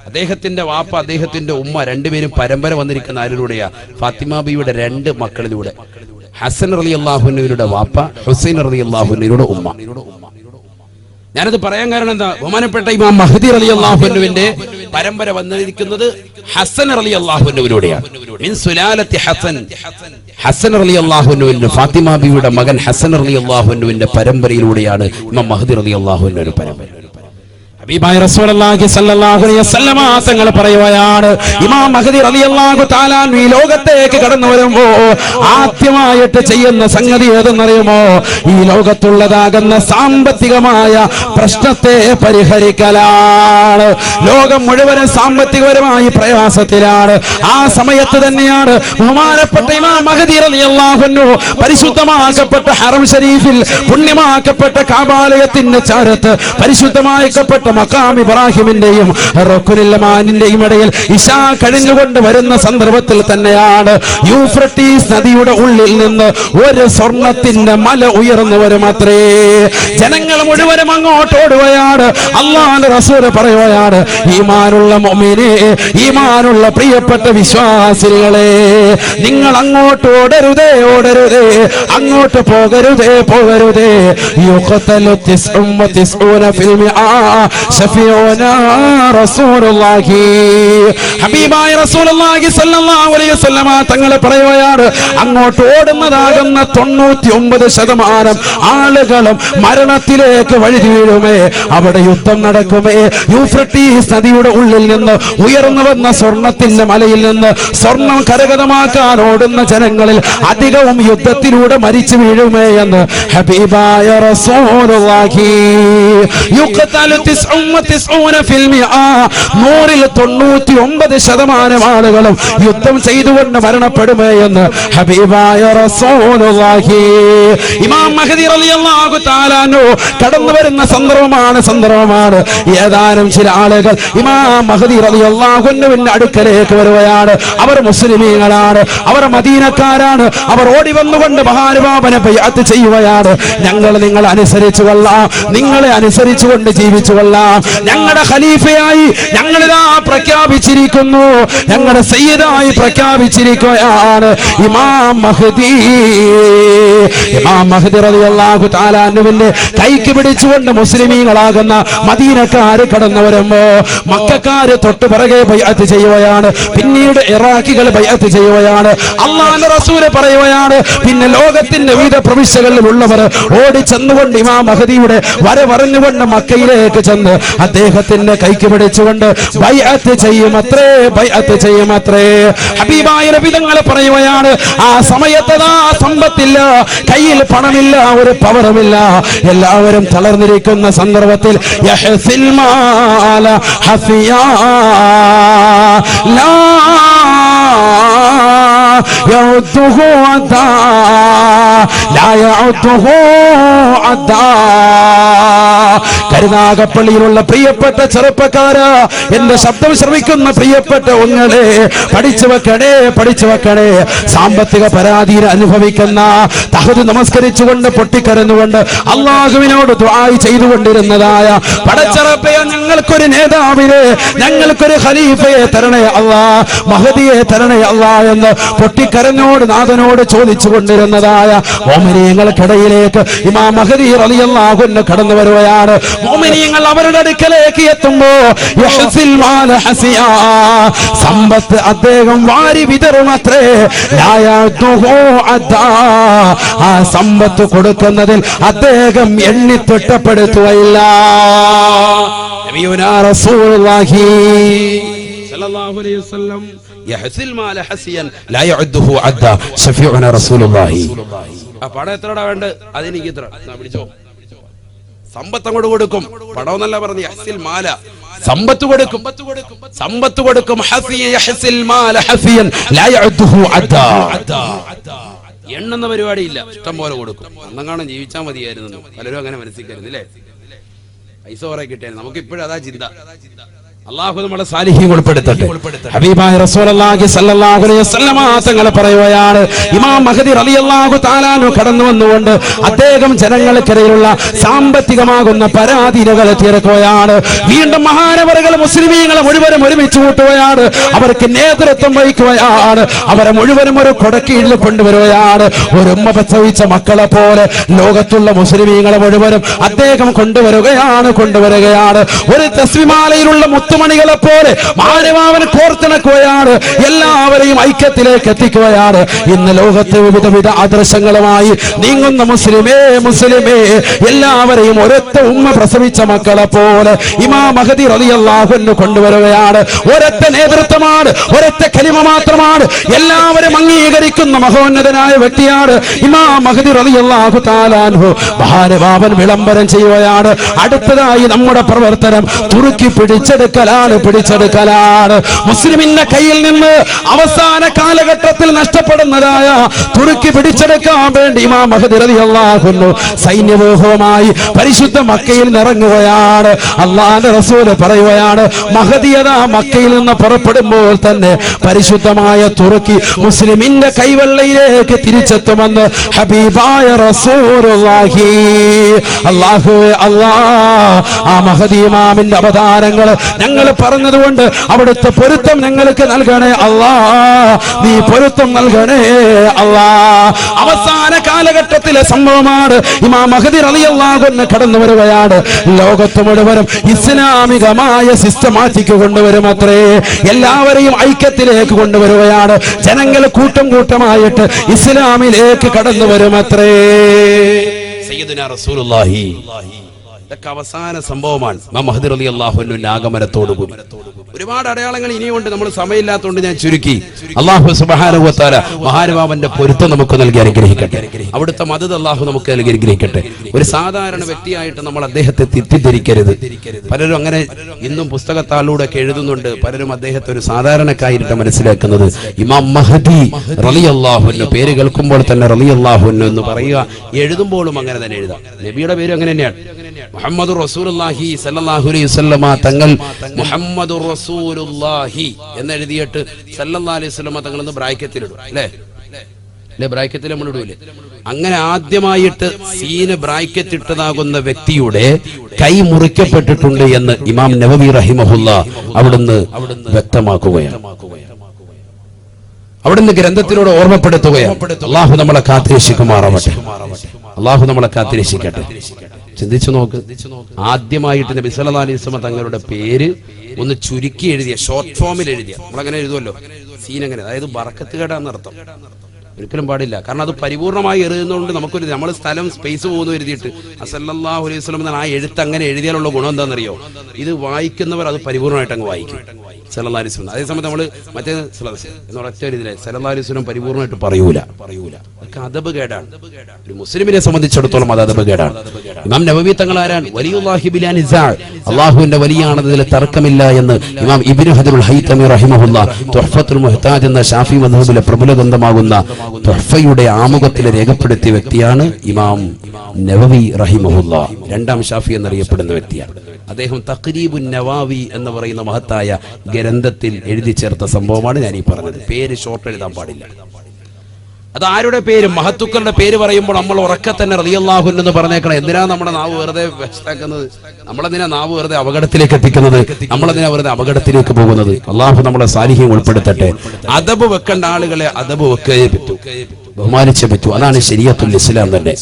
അദ്ദേഹത്തിന്റെ വാപ്പ, അദ്ദേഹത്തിന്റെ ഉമ്മ രണ്ടുപേരും പരമ്പര വന്നിരിക്കുന്ന ആരിലൂടെയാ? ഫാത്തിമ ബിയുടെ 2 മക്കളിലൂടെ. ഹസൻ റളിയല്ലാഹു അൻഹുവിന്റെ വാപ്പ, ഹുസൈൻ റളിയല്ലാഹു അൻഹുവിന്റെ ഉമ്മ. ഞാനത് പറയാൻ കാരണം എന്താ? ബഹുമാനപ്പെട്ട ഇമാം മഹ്ദി റളിയല്ലാഹു അൻഹുവിന്റെ പരമ്പര വന്നിരിക്കുന്നത് ഹസൻ റളിയല്ലാഹു അൻഹുവിലൂടെയാണ്. മിൻ സുലാലത്തി ഹസൻ റളിയല്ലാഹു അൻഹുവിന്റെ ഫാത്തിമ ബിയുടെ മകൻ ഹസൻ റളിയല്ലാഹു അൻഹുവിന്റെ പരമ്പരയിലൂടെയാണ് ഇമാം മഹ്ദി റളിയല്ലാഹു അൻഹുവിന്റെ പരമ്പര. ഹബീബായ റസൂലുള്ളാഹി സ്വല്ലല്ലാഹു അലൈഹി വസല്ലമ തങ്ങൾ പറയുകയാണ്, ഇമാം മഹ്ദി റളിയല്ലാഹു തആല ഈ ലോകത്തേക്ക് കടന്നു വരുമ്പോ ആദ്യമായിട്ട് ചെയ്യുന്ന സംഗതി ഏതെന്നറിയുമോ? ഈ ലോകത്തുള്ളതാകുന്ന സാമ്പത്തികമായ പ്രശ്നത്തെ പരിഹരിക്കലാണ്. ലോകം മുഴുവനും സാമ്പത്തികപരമായി പ്രയാസത്തിലാണ്. ആ സമയത്ത് തന്നെയാണ് ബഹുമാനപ്പെട്ട ഇമാം മഹ്ദി റളിയല്ലാഹു അൻഹു പരിശുദ്ധമാക്കപ്പെട്ട ഹറം ഷരീഫിൽ, പുണ്യമാക്കപ്പെട്ട കഅബാലയത്തിന്റെ ചാരത്ത് പരിശുദ്ധമാക്കപ്പെട്ട മഖാം ഇബ്രാഹിമിന്റെയും റുക്നുൽ യമാനിന്റെയും ഇടയിൽ ഇശാ കഴിഞ്ഞുകൊണ്ട് വരുന്ന സന്ദർഭത്തിൽ തന്നെയാണ് യൂഫ്രട്ടീസ് നദിയുടെ ഉള്ളിൽ നിന്ന് ഒരു സ്വർണത്തിന്റെ മല ഉയർന്നു വരുമത്രേ. ജനങ്ങൾ മുഴുവനും അങ്ങോട്ട് ഓടുകയാണ്. അല്ലാഹുവിന്റെ റസൂൽ പറയുകയാണ്, ഈമാനുള്ള മുഅ്മിനേ, ഈമാനുള്ള പ്രിയപ്പെട്ട വിശ്വാസികളെ, നിങ്ങൾ അങ്ങോട്ട് ഓടരുതേ, ഓടരുതേ, അങ്ങോട്ട് പോകരുതേ, പോകരുതേ. യുഖതലു 99 ഫിൽ മിആ ശഫീഉനാ റസൂലുള്ളാഹി. ഹബീബായ റസൂലുള്ളാഹി സ്വല്ലല്ലാഹു അലൈഹി വസല്ലമ തങ്ങൾ പറയുകയാണ്, അങ്ങോട്ട് ഓടുന്നതാകുന്ന 99% ആളുകളും മരണത്തിലേക്ക് വഴുതി വീഴുമേ. അവിടെ യുദ്ധം നടക്കുമേ. യൂഫ്രട്ടീസ് നദിയുടെ ഉള്ളിൽ നിന്ന് ഉയർന്നു വന്ന സ്വർണത്തിന്റെ മലയിൽ നിന്ന് സ്വർണം കരഗതമാക്കാൻ ഓടുന്ന ജനങ്ങളിൽ അധികവും യുദ്ധത്തിലൂടെ മരിച്ചു വീഴുമേ എന്ന് ഹബീബായ റസൂലുള്ളാഹി. യുഖതലു 99 ഫിൽ മിആ, 99% ആളുകളും യുദ്ധം ചെയ്തുകൊണ്ട് മരണപ്പെടുമേ എന്ന് ഹബീബായ റസൂലുള്ളാഹി. ഇമാം മഹ്ദി റളിയല്ലാഹു തആല അൻഹു കടന്നു വരുന്ന സന്ദർഭമാണ്. ഏതാനും ചില ആളുകൾ ഇമാം മഹ്ദി റളിയല്ലാഹു അൻഹുവിന്റെ അടുക്കലേക്ക് വരുകയാണ്. അവർ മുസ്ലിമീങ്ങളാണ്, അവർ മദീനക്കാരാണ്. അവർ ഓടി വന്നുകൊണ്ട് മഹാനുഭാവനെ ബൈഅത്ത് ചെയ്യുകയാണ്. ഞങ്ങൾ നിങ്ങളെ അനുസരിച്ചു കൊള്ളാം, നിങ്ങളെ അനുസരിച്ചുകൊണ്ട് ജീവിച്ചു കൊള്ളാം. ഞങ്ങളുടെ ഖലീഫയായി ഞങ്ങളിതാ പ്രഖ്യാപിച്ചിരിക്കുന്നു, ഞങ്ങളുടെ സയ്യിദായി പ്രഖ്യാപിച്ചിരിക്കുകയാണ് ഇമാം മഹ്ദി. ഇമാം മഹ്ദി റളിയല്ലാഹു തആല അൻഹുവിന്റെ കൈക്ക് പിടിച്ചുകൊണ്ട് മുസ്ലിമീങ്ങളാകുന്ന മദീനക്കാര് കടന്നു വരുമ്പോ മക്കക്കാര് തൊട്ടു പിറകെ ബൈഅത്ത് ചെയ്യുകയാണ്. പിന്നീട് ഇറാഖികൾ ബൈഅത്ത് ചെയ്യുകയാണ്. അല്ലാഹുവിന്റെ റസൂൽ പറയുകയാണ്, പിന്നെ ലോകത്തിന്റെ വിവിധ പ്രവിശ്യകളിലുള്ളവർ ഓടി ചെന്നുകൊണ്ട് ഇമാം മഹ്ദിയുടെ വരവറിഞ്ഞുകൊണ്ട് മക്കയിലേക്ക് ചെന്ന് അദ്ദേഹത്തിന്റെ കൈക്ക് പിടിച്ചുകൊണ്ട് ബൈഅത്ത് ചെയ്യുമത്രേ, ബൈഅത്ത് ചെയ്യുമത്രേ. ഹബീബായ നബി തങ്ങൾ പറയുകയാണ്, ആ സമയത്ത് സമ്പത്തില്ല, കയ്യിൽ പണമില്ല, ഒരു പവറുമില്ല, എല്ലാവരും തളർന്നിരിക്കുന്ന സന്ദർഭത്തിൽ യഹ്സിൽ മാല ഹഫിയാ ലാ യഉദ്ദുഹു അദാ ലാ യഉദ്ദുഹു അദാ. കരുനാഗപ്പള്ളിയിലുള്ള പ്രിയപ്പെട്ട ചെറുപ്പക്കാരാ, എന്റെ ശബ്ദം ശ്രവിക്കുന്ന പ്രിയപ്പെട്ട ഒങ്ങളെ, പഠിച്ചു വെക്കണേ, പഠിച്ചു വെക്കണേ. സാമ്പത്തിക പരാധീന അനുഭവിക്കുന്ന, തഹദ് നമസ്കരിച്ചുകൊണ്ട് പൊട്ടിക്കരന്നുകൊണ്ട് അള്ളാഹുവിനോട് ദുആ ചെയ്തുകൊണ്ടിരുന്നതായ പടച്ചറപ്പേ, ഞങ്ങൾക്കൊരു നേതാവിനെ, ഞങ്ങൾക്കൊരു ഖലീഫയെ തരണേ അല്ലാ, മഹദിയെ തരണേ അല്ലാ എന്ന് പൊട്ടിക്കരഞ്ഞോട് നാഥനോട് ചോദിച്ചു കൊണ്ടിരുന്നതായ മോമിനീങ്ങൾക്കിടയിലേക്ക് ഇമാം മഹദി റളിയല്ലാഹു അൻഹു കടന്നു വരുകയാണ്. മോമിനീങ്ങൾ അവരുടെ അടുക്കലേക്ക് എത്തുമ്പോ യഹ്സിൽ മാല ഹസിയാ, സമ്പത്ത് അദ്ദേഹം വാരി വിതറുമത്രേ. ലാ യഅ്ദുഹു അദാ, ആ സമ്പത്ത് കൊടുക്കുന്നതിൽ അദ്ദേഹം എണ്ണി തിട്ടപ്പെടുത്തുകയില്ല. നബിയുനാ റസൂലുള്ളാഹി സല്ലല്ലാഹു അലൈഹി വസല്ലം യഹ്സിൽ മാല ഹസിയൻ ലാ യഅദ്ദുഹു അദാ ശഫീഉനാ റസൂലുള്ളാഹി. ആ പണം എത്രടാ വേണ്ട, അതെനിക്ക് ഇത്ര പിടിച്ചോ. സമ്പത്ത് അങ്ങോട്ട് കൊടുക്കും, പണമെന്നല്ല പറഞ്ഞു, യഹ്സിൽ മാല, സമ്പത്ത് കൊടുക്കും, സമ്പത്ത് കൊടുക്കും. യഹ്സിൽ മാല ഹസിയൻ ലാ യഅദ്ദുഹു അദാ, എണ്ണുന്ന പരിപാടിയില്ല, ഇഷ്ടം പോലെ കൊടുക്കും. അന്നങ്ങാണം ജീവിച്ചാൽ മതിയായിരുന്നു, പലരും അങ്ങനെ മനസ്സിലായിരുന്നില്ലേ, പൈസ കുറെ കിട്ടിയായിരുന്നു. നമുക്ക് ഇപ്പോഴും അതാ ചിന്ത. അല്ലാഹു നമ്മളെ സാലിഹീൻ ഉൾപ്പെടുത്തട്ടെ. ഹബീബായ റസൂലുള്ളാഹി സ്വല്ലല്ലാഹു അലൈഹി വസല്ലമ തങ്ങൾ പറയുകയാണ്, ഇമാം മഹ്ദി റളിയല്ലാഹു തആല അൻഹു കടന്നു വന്നുകൊണ്ട് അദ്ദേഹം ജനങ്ങൾക്കിടയിലുള്ള സാമ്പത്തികമാകുന്ന പരാധീനതകൾ തീർക്കുകയാണ്. വീണ്ടും മഹാനവറുകൾ മുസ്ലിമീങ്ങളെ മുഴുവനും ഒരുമിച്ച് കൂട്ടുകയാണ്, അവർക്ക് നേതൃത്വം വഹിക്കുകയാണ്, അവരെ മുഴുവനും ഒരു കൊടക്കീഴിൽ കൊണ്ടുവരികയാണ്. ഒരു ഉമ്മ പ്രസവിച്ച മക്കളെ പോലെ ലോകത്തുള്ള മുസ്ലിമീങ്ങളെ മുഴുവനും അദ്ദേഹം കൊണ്ടുവരികയാണ്. ഒരു തസ്ബീമാലയിലുള്ള മുത്തുമണികളെ പോലെ മാനവാവൻ കോർത്തിണക്കുകയാണ്, എല്ലാവരെയും ഐക്യത്തിലേക്ക് എത്തിക്കുകയാണ്. ഇന്ന് ലോകത്തെ വിവിധ ആദർശങ്ങളുമായി നീങ്ങുന്ന മുസ്ലിമേ, എല്ലാവരെയും ഒരൊറ്റ ഉമ്മ പ്രസവിച്ച മക്കളെ പോലെ ഇമാം മഹ്ദി റളിയല്ലാഹു അൻഹു കൊണ്ടുവരികയാണ്. ഒരൊറ്റ നേതൃത്വമാണ്, ഒരൊറ്റ കലിമ മാത്രമാണ്, എല്ലാവരും അംഗീകരിക്കുന്ന മഹോന്നതനായ വ്യക്തിയാണ് ഇമാം മഹ്ദി റളിയല്ലാഹു തആല അൻഹു. മഹാനുഭാവൻ വിളംബരം ചെയ്യുകയാണ്, അടുത്തതായി നമ്മുടെ പ്രവർത്തനം തുർക്കി പിടിച്ചെടുക്കൽ പിടിച്ചെടുക്കലാണ്. മുസ്ലിമിന്റെ കയ്യിൽ നിന്ന് അവസാന കാലഘട്ടത്തിൽ നഷ്ടപ്പെടുന്നതായ തുർക്കി പിടിച്ചെടുക്കാൻ വേണ്ടി ഇമാം മഹ്ദി റളിയല്ലാഹു അൻഹു സൈന്യവ്യൂഹവുമായി പരിശുദ്ധ മക്കയിൽ ഇറങ്ങുകയാണ്. അല്ലാഹുവിന്റെ റസൂൽ പറയുകയാണ്, മഹ്ദിയത മക്കയിൽ നിന്ന് പുറപ്പെടുമ്പോൾ തന്നെ പരിശുദ്ധമായ തുർക്കി മുസ്ലിമിന്റെ കൈവെള്ളയിലേക്ക് തിരിച്ചെത്തുമെന്ന് ഹബീബായ റസൂലുള്ളാഹി. അല്ലാഹുവേ അല്ലാഹ്, ആ മഹ്ദി ഇമാമിന്റെ അവതാരങ്ങൾ ഞങ്ങൾ പറഞ്ഞതുകൊണ്ട് അവിടുത്തെ പൊരുത്തം ഞങ്ങൾക്ക് നൽകണേ അല്ലാഹ്, നീ പൊരുത്തം നൽകണേ അല്ലാഹ്. അവസാന കാലഘട്ടത്തിലെ സംഭവമാണ്. ഇമാം മഹ്ദി റളിയല്ലാഹു അൻഹു കടന്നു വരികയാണ്. ലോകത്ത് മുഴുവനും ഇസ്ലാമികമായ സിസ്റ്റമാറ്റിക് കൊണ്ടുവരും അത്രേ. എല്ലാവരെയും ഐക്യത്തിലേക്ക് കൊണ്ടുവരികയാണ്. ജനങ്ങൾ കൂട്ടം കൂട്ടമായിട്ട് ഇസ്ലാമിലേക്ക് കടന്നു വരും അത്രേ. സയ്യിദുനാ റസൂലുള്ളാഹി. ഇതൊക്കെ അവസാന സംഭവമാണ്. ഇമാം മഹ്ദി റളിയല്ലാഹു അൻഹുവിന്റെ ആഗമനത്തോടുകൂടി ഒരുപാട് അടയാളങ്ങൾ ഇനിയുണ്ട്. നമ്മൾ സമയമില്ലാത്തതുകൊണ്ട് ഞാൻ ചുരുക്കി. അല്ലാഹു സുബ്ഹാനഹു വ തആല മഹാനുഭാവന്റെ പൊരുത്തം നമുക്ക് നൽകി അനുഗ്രഹിക്കട്ടെ. അവിടുത്തെ മദദ് അല്ലാഹു നമുക്ക് നൽകി അനുഗ്രഹിക്കട്ടെ. ഒരു സാധാരണ വ്യക്തിയായിട്ട് നമ്മൾ അദ്ദേഹത്തെ തെറ്റിദ്ധരിക്കരുത്. പലരും അങ്ങനെ ഇന്നും പുസ്തകത്താളിലൂടെ ഒക്കെ എഴുതുന്നുണ്ട്. പലരും അദ്ദേഹത്തെ ഒരു സാധാരണക്കായിട്ട് മനസ്സിലാക്കുന്നത്. ഇമാം മഹ്ദി റളിയല്ലാഹു അൻഹു പേര് കേൾക്കുമ്പോൾ തന്നെ റളിയല്ലാഹു അൻഹു എന്ന് പറയുക, എഴുതുമ്പോഴും അങ്ങനെ തന്നെ എഴുതാം. നബിയുടെ പേര് അങ്ങനെ തന്നെയാണ്. മുഹമ്മദുർ റസൂലുള്ളാഹി സ്വല്ലല്ലാഹു അലൈഹി വസല്ലമ തങ്ങൾ മുഹമ്മദുർ റസൂലുള്ളാഹി എന്ന് എഴുതിയിട്ട് സല്ലല്ലാഹു അലൈഹി വസല്ലമ തങ്ങൾ എന്ന് ബ്രാക്കറ്റിലിടും. അല്ലേ? ബ്രാക്കറ്റിൽ നമ്മൾ ഇടൂലേ? അങ്ങനെ ആദ്യമായിട്ട് സീന് ബ്രാക്കറ്റ് ഇട്ടതാകുന്ന വ്യക്തിയുടെ കൈ മുറിക്കപ്പെട്ടിട്ടുണ്ട് എന്ന് ഇമാം നവവി റഹിമഹുല്ലാ അവിടുന്ന് വ്യക്തമാക്കുകയാണ്. അവിടുന്ന് ഗ്രന്ഥത്തിലൂടെ ഓർമ്മപ്പെടുത്തുകയാണ്. അല്ലാഹു നമ്മളെ കാത്തിരക്ഷിക്കുമാറാവട്ടെ. അല്ലാഹു നമ്മളെ കാത്തിരക്ഷിക്കട്ടെ. ചിന്തിച്ചു നോക്ക്, ആദ്യമായിട്ട് നബി സല്ലല്ലാഹു അലൈഹി വസല്ലം തങ്ങളുടെ പേര് ഒന്ന് ചുരുക്കി എഴുതിയ, ഷോർട്ട് ഫോമിൽ എഴുതിയ, നമ്മളങ്ങനെ എഴുതുമല്ലോ സീൻ, അങ്ങനെ, അതായത് ബറക്കത്ത് കേടാന്നർത്ഥം. ഒരിക്കലും പാടില്ല. കാരണം അത് പരിപൂർണമായി എഴുതുന്നതുകൊണ്ട് നമുക്കൊരു, നമ്മൾ സ്ഥലം സ്പേസ് പോകുന്നു എഴുതിയിട്ട് സല്ലല്ലാഹു അലൈഹി വസല്ലം എന്ന ആ എഴുത്ത് അങ്ങനെ എഴുതിയാലുള്ള ഗുണം എന്താണെന്നറിയോ? ഇത് വായിക്കുന്നവർ അത് പരിപൂർണമായിട്ട് അങ്ങ് വായിക്കും. സല്ലല്ലാഹു അലൈഹി വസല്ലം. അതേസമയത്ത് നമ്മൾ മറ്റേ എന്ന് ഒറ്റ രീതിയിലെ സല്ലല്ലാഹു അലൈഹി വസല്ലം പരിപൂർണമായിട്ട് പറയൂല. അതൊക്കെ അദബ് കേടാണ്. ഒരു മുസ്ലിമിനെ സംബന്ധിച്ചിടത്തോളം അത് അദബ് കേടാണ്. ഇമാം നവവി തങ്ങൾ ആരാണ്? വലിയുല്ലാഹി ബിലാ നിസാ, അല്ലാഹുവിന്റെ വലിയാണതിൽ തർക്കമില്ല എന്ന് ഇമാം ഇബ്നു ഹജറുൽ ഹൈതമി റഹിമഹുല്ലാഹ് തുഹ്ഫത്തുൽ മുഹ്താജ് എന്ന ഷാഫി മദ്ഹബിലെ പ്രബല ഗ്രന്ഥമാകുന്ന തുഹ്ഫയുടെ ആമുഖത്തിൽ രേഖപ്പെടുത്തിയ വ്യക്തിയാണ് ഇമാം നവവി റഹിമഹുല്ലാഹ്. രണ്ടാം ഷാഫി എന്നറിയപ്പെടുന്ന വ്യക്തിയാണ് അദ്ദേഹം. തഖ്രീബുൻ നവാവി എന്ന് പറയുന്ന മഹത്തായ ഗ്രന്ഥത്തിൽ എഴുതി ചേർത്ത സംഭവമാണ് ഞാൻ ഈ പറഞ്ഞത്. പേര് ഷോർട്ട് എഴുതാൻ പാടില്ല. അത് ആരുടെ പേര്? മഹത്തുക്കളുടെ പേര് പറയുമ്പോൾ നമ്മൾ ഉറക്കെ തന്നെ റളിയല്ലാഹു അൻഹു എന്ന് പറഞ്ഞേക്കണം. എന്തിനാ നമ്മുടെ നാവ് വെറുതെ വെച്ചാക്കുന്നത്? നമ്മളെന്തിനാ നാവ് വെറുതെ അപകടത്തിലേക്ക് എത്തിക്കുന്നത്? നമ്മളെന്തിനാ വെറുതെ അപകടത്തിലേക്ക് പോകുന്നത്? അല്ലാഹു നമ്മളെ സാലിഹ്യം ഉൾപ്പെടുത്തട്ടെ. അദബ് വെക്കേണ്ട ആളുകളെ അദബ് വെക്കേ പറ്റൂ, ബഹുമാനിച്ചേ പറ്റൂ. അതാണ് ശരീഅത്തുൽ ഇസ്ലാം തന്നെ.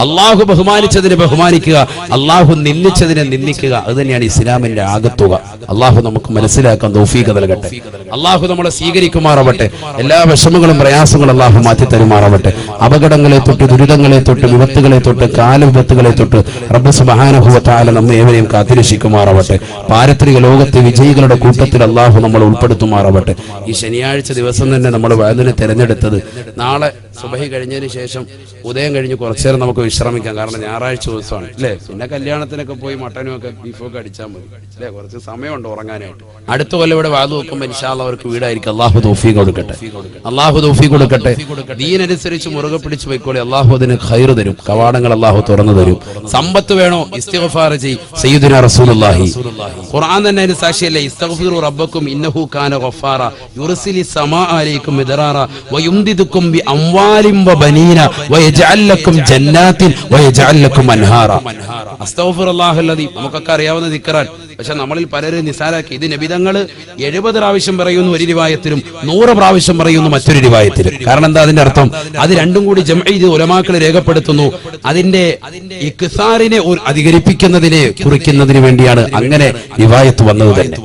അല്ലാഹു ബഹുമാനിച്ചതിനെ ബഹുമാനിക്കുക, അല്ലാഹു നിന്ദിച്ചതിനെ നിന്ദിക്കുക. അത് തന്നെയാണ് ഇസ്ലാമിന്റെ ആകത്തുക. അല്ലാഹു നമുക്ക് മനസ്സിലാക്കാൻ തൗഫീഖ് നൽകട്ടെ. അല്ലാഹു നമ്മളെ സ്വീകരിക്കുമാറാവട്ടെ. എല്ലാ വിഷമങ്ങളും പ്രയാസങ്ങളും അല്ലാഹു മാറ്റി തരുമാറാവട്ടെ. അപകടങ്ങളെ തൊട്ട്, ദുരിതങ്ങളെ തൊട്ട്, വിപത്തുകളെ തൊട്ട്, കാലവിപത്തുകളെ തൊട്ട് റബ്ബ് സുബ്ഹാനഹു വ തആല നമ്മെ ഏവരെയും കാത്തിരക്ഷിക്കുമാറാവട്ടെ. പാരത്രിക ലോകത്തെ വിജയികളുടെ കൂട്ടത്തിൽ അല്ലാഹു നമ്മൾ ഉൾപ്പെടുത്തുമാറാവട്ടെ. ഈ ശനിയാഴ്ച ദിവസം തന്നെ നമ്മൾ വഅദിനെ തെരഞ്ഞെടുത്തത് നാളെ സുബഹി കഴിഞ്ഞതിന് ശേഷം ഉദയം കഴിഞ്ഞ് കുറച്ചു നേരം നമുക്ക് വിശ്രമിക്കാം. കാരണം ഞായറാഴ്ച ദിവസമാണ് അല്ലേ? പിന്നെ കല്യാണത്തിനൊക്കെ പോയി മട്ടനും ഒക്കെ ബീഫൊക്കെ അടിച്ചാൽ മതി അല്ലേ? കുറച്ച് സമയമുണ്ട് ഉറങ്ങാനായിട്ട്. അടുത്ത കൊല്ലം ഇവിടെ വാത് വെക്കുമ്പോൾ ഇൻഷാ അല്ലാഹ് അവർക്ക് വീടായിരിക്കും. അല്ലാഹു തൗഫീഖ് കൊടുക്കട്ടെ. അല്ലാഹു തൗഫീഖ് കൊടുക്കട്ടെ. ദീനനുസരിച്ച് മുറുകെ പിടിച്ച് പോയിക്കോളെ. അല്ലാഹു അതിന് ഖൈർ തരും. കവാടങ്ങൾ അല്ലാഹു തുറന്നു തരും. സമ്പത്ത് വേണോ? ഇസ്തിഗ്ഫാർ ചെയ്യ്. സയ്യിദുനാ റസൂലുള്ളാഹി ഖുർആൻ തന്നെ അതിന് സാക്ഷിയല്ലേ? ഇസ്തഗ്ഫിറു റബ്ബക്കും ഇന്നഹു കാന ഗഫാറ യുർസിലി സമാഅ അലൈക്കും മിദ്റാറ വയുംദിദുക്കും ബി അംവാലിൻ വബനീന വയജഅൽ ലക്കും ജന്നാത്തിൻ വയജഅൽ ലക്കും അൻഹാറ. അസ്തഗ്ഫിറുല്ലാഹൽ അദീം നമുക്കൊക്കെ അറിയാവുന്ന ദിക്റാൻ. പക്ഷെ നമ്മളിൽ പലരും നിസാരാക്കി. ഇത് നബി തങ്ങൾ 70 പ്രാവശ്യം പറയുന്നു ഒരു റിവായത്തിലും, 100 പ്രാവശ്യം പറയുന്നു മറ്റൊരു റിവായത്തിലും. കാരണം എന്താ അതിന്റെ അർത്ഥം? അത് രണ്ടും കൂടി ജംഅ് ചെയ്ത് ഉലമാക്കൾ രേഖപ്പെടുത്തുന്നു. അതിന്റെ ഇക്സാറിനെ അധികരിപ്പിക്കുന്നതിനെ കുറിക്കുന്നതിന് വേണ്ടിയാണ് അങ്ങനെ റിവായത്ത് വന്നത് തന്നെ.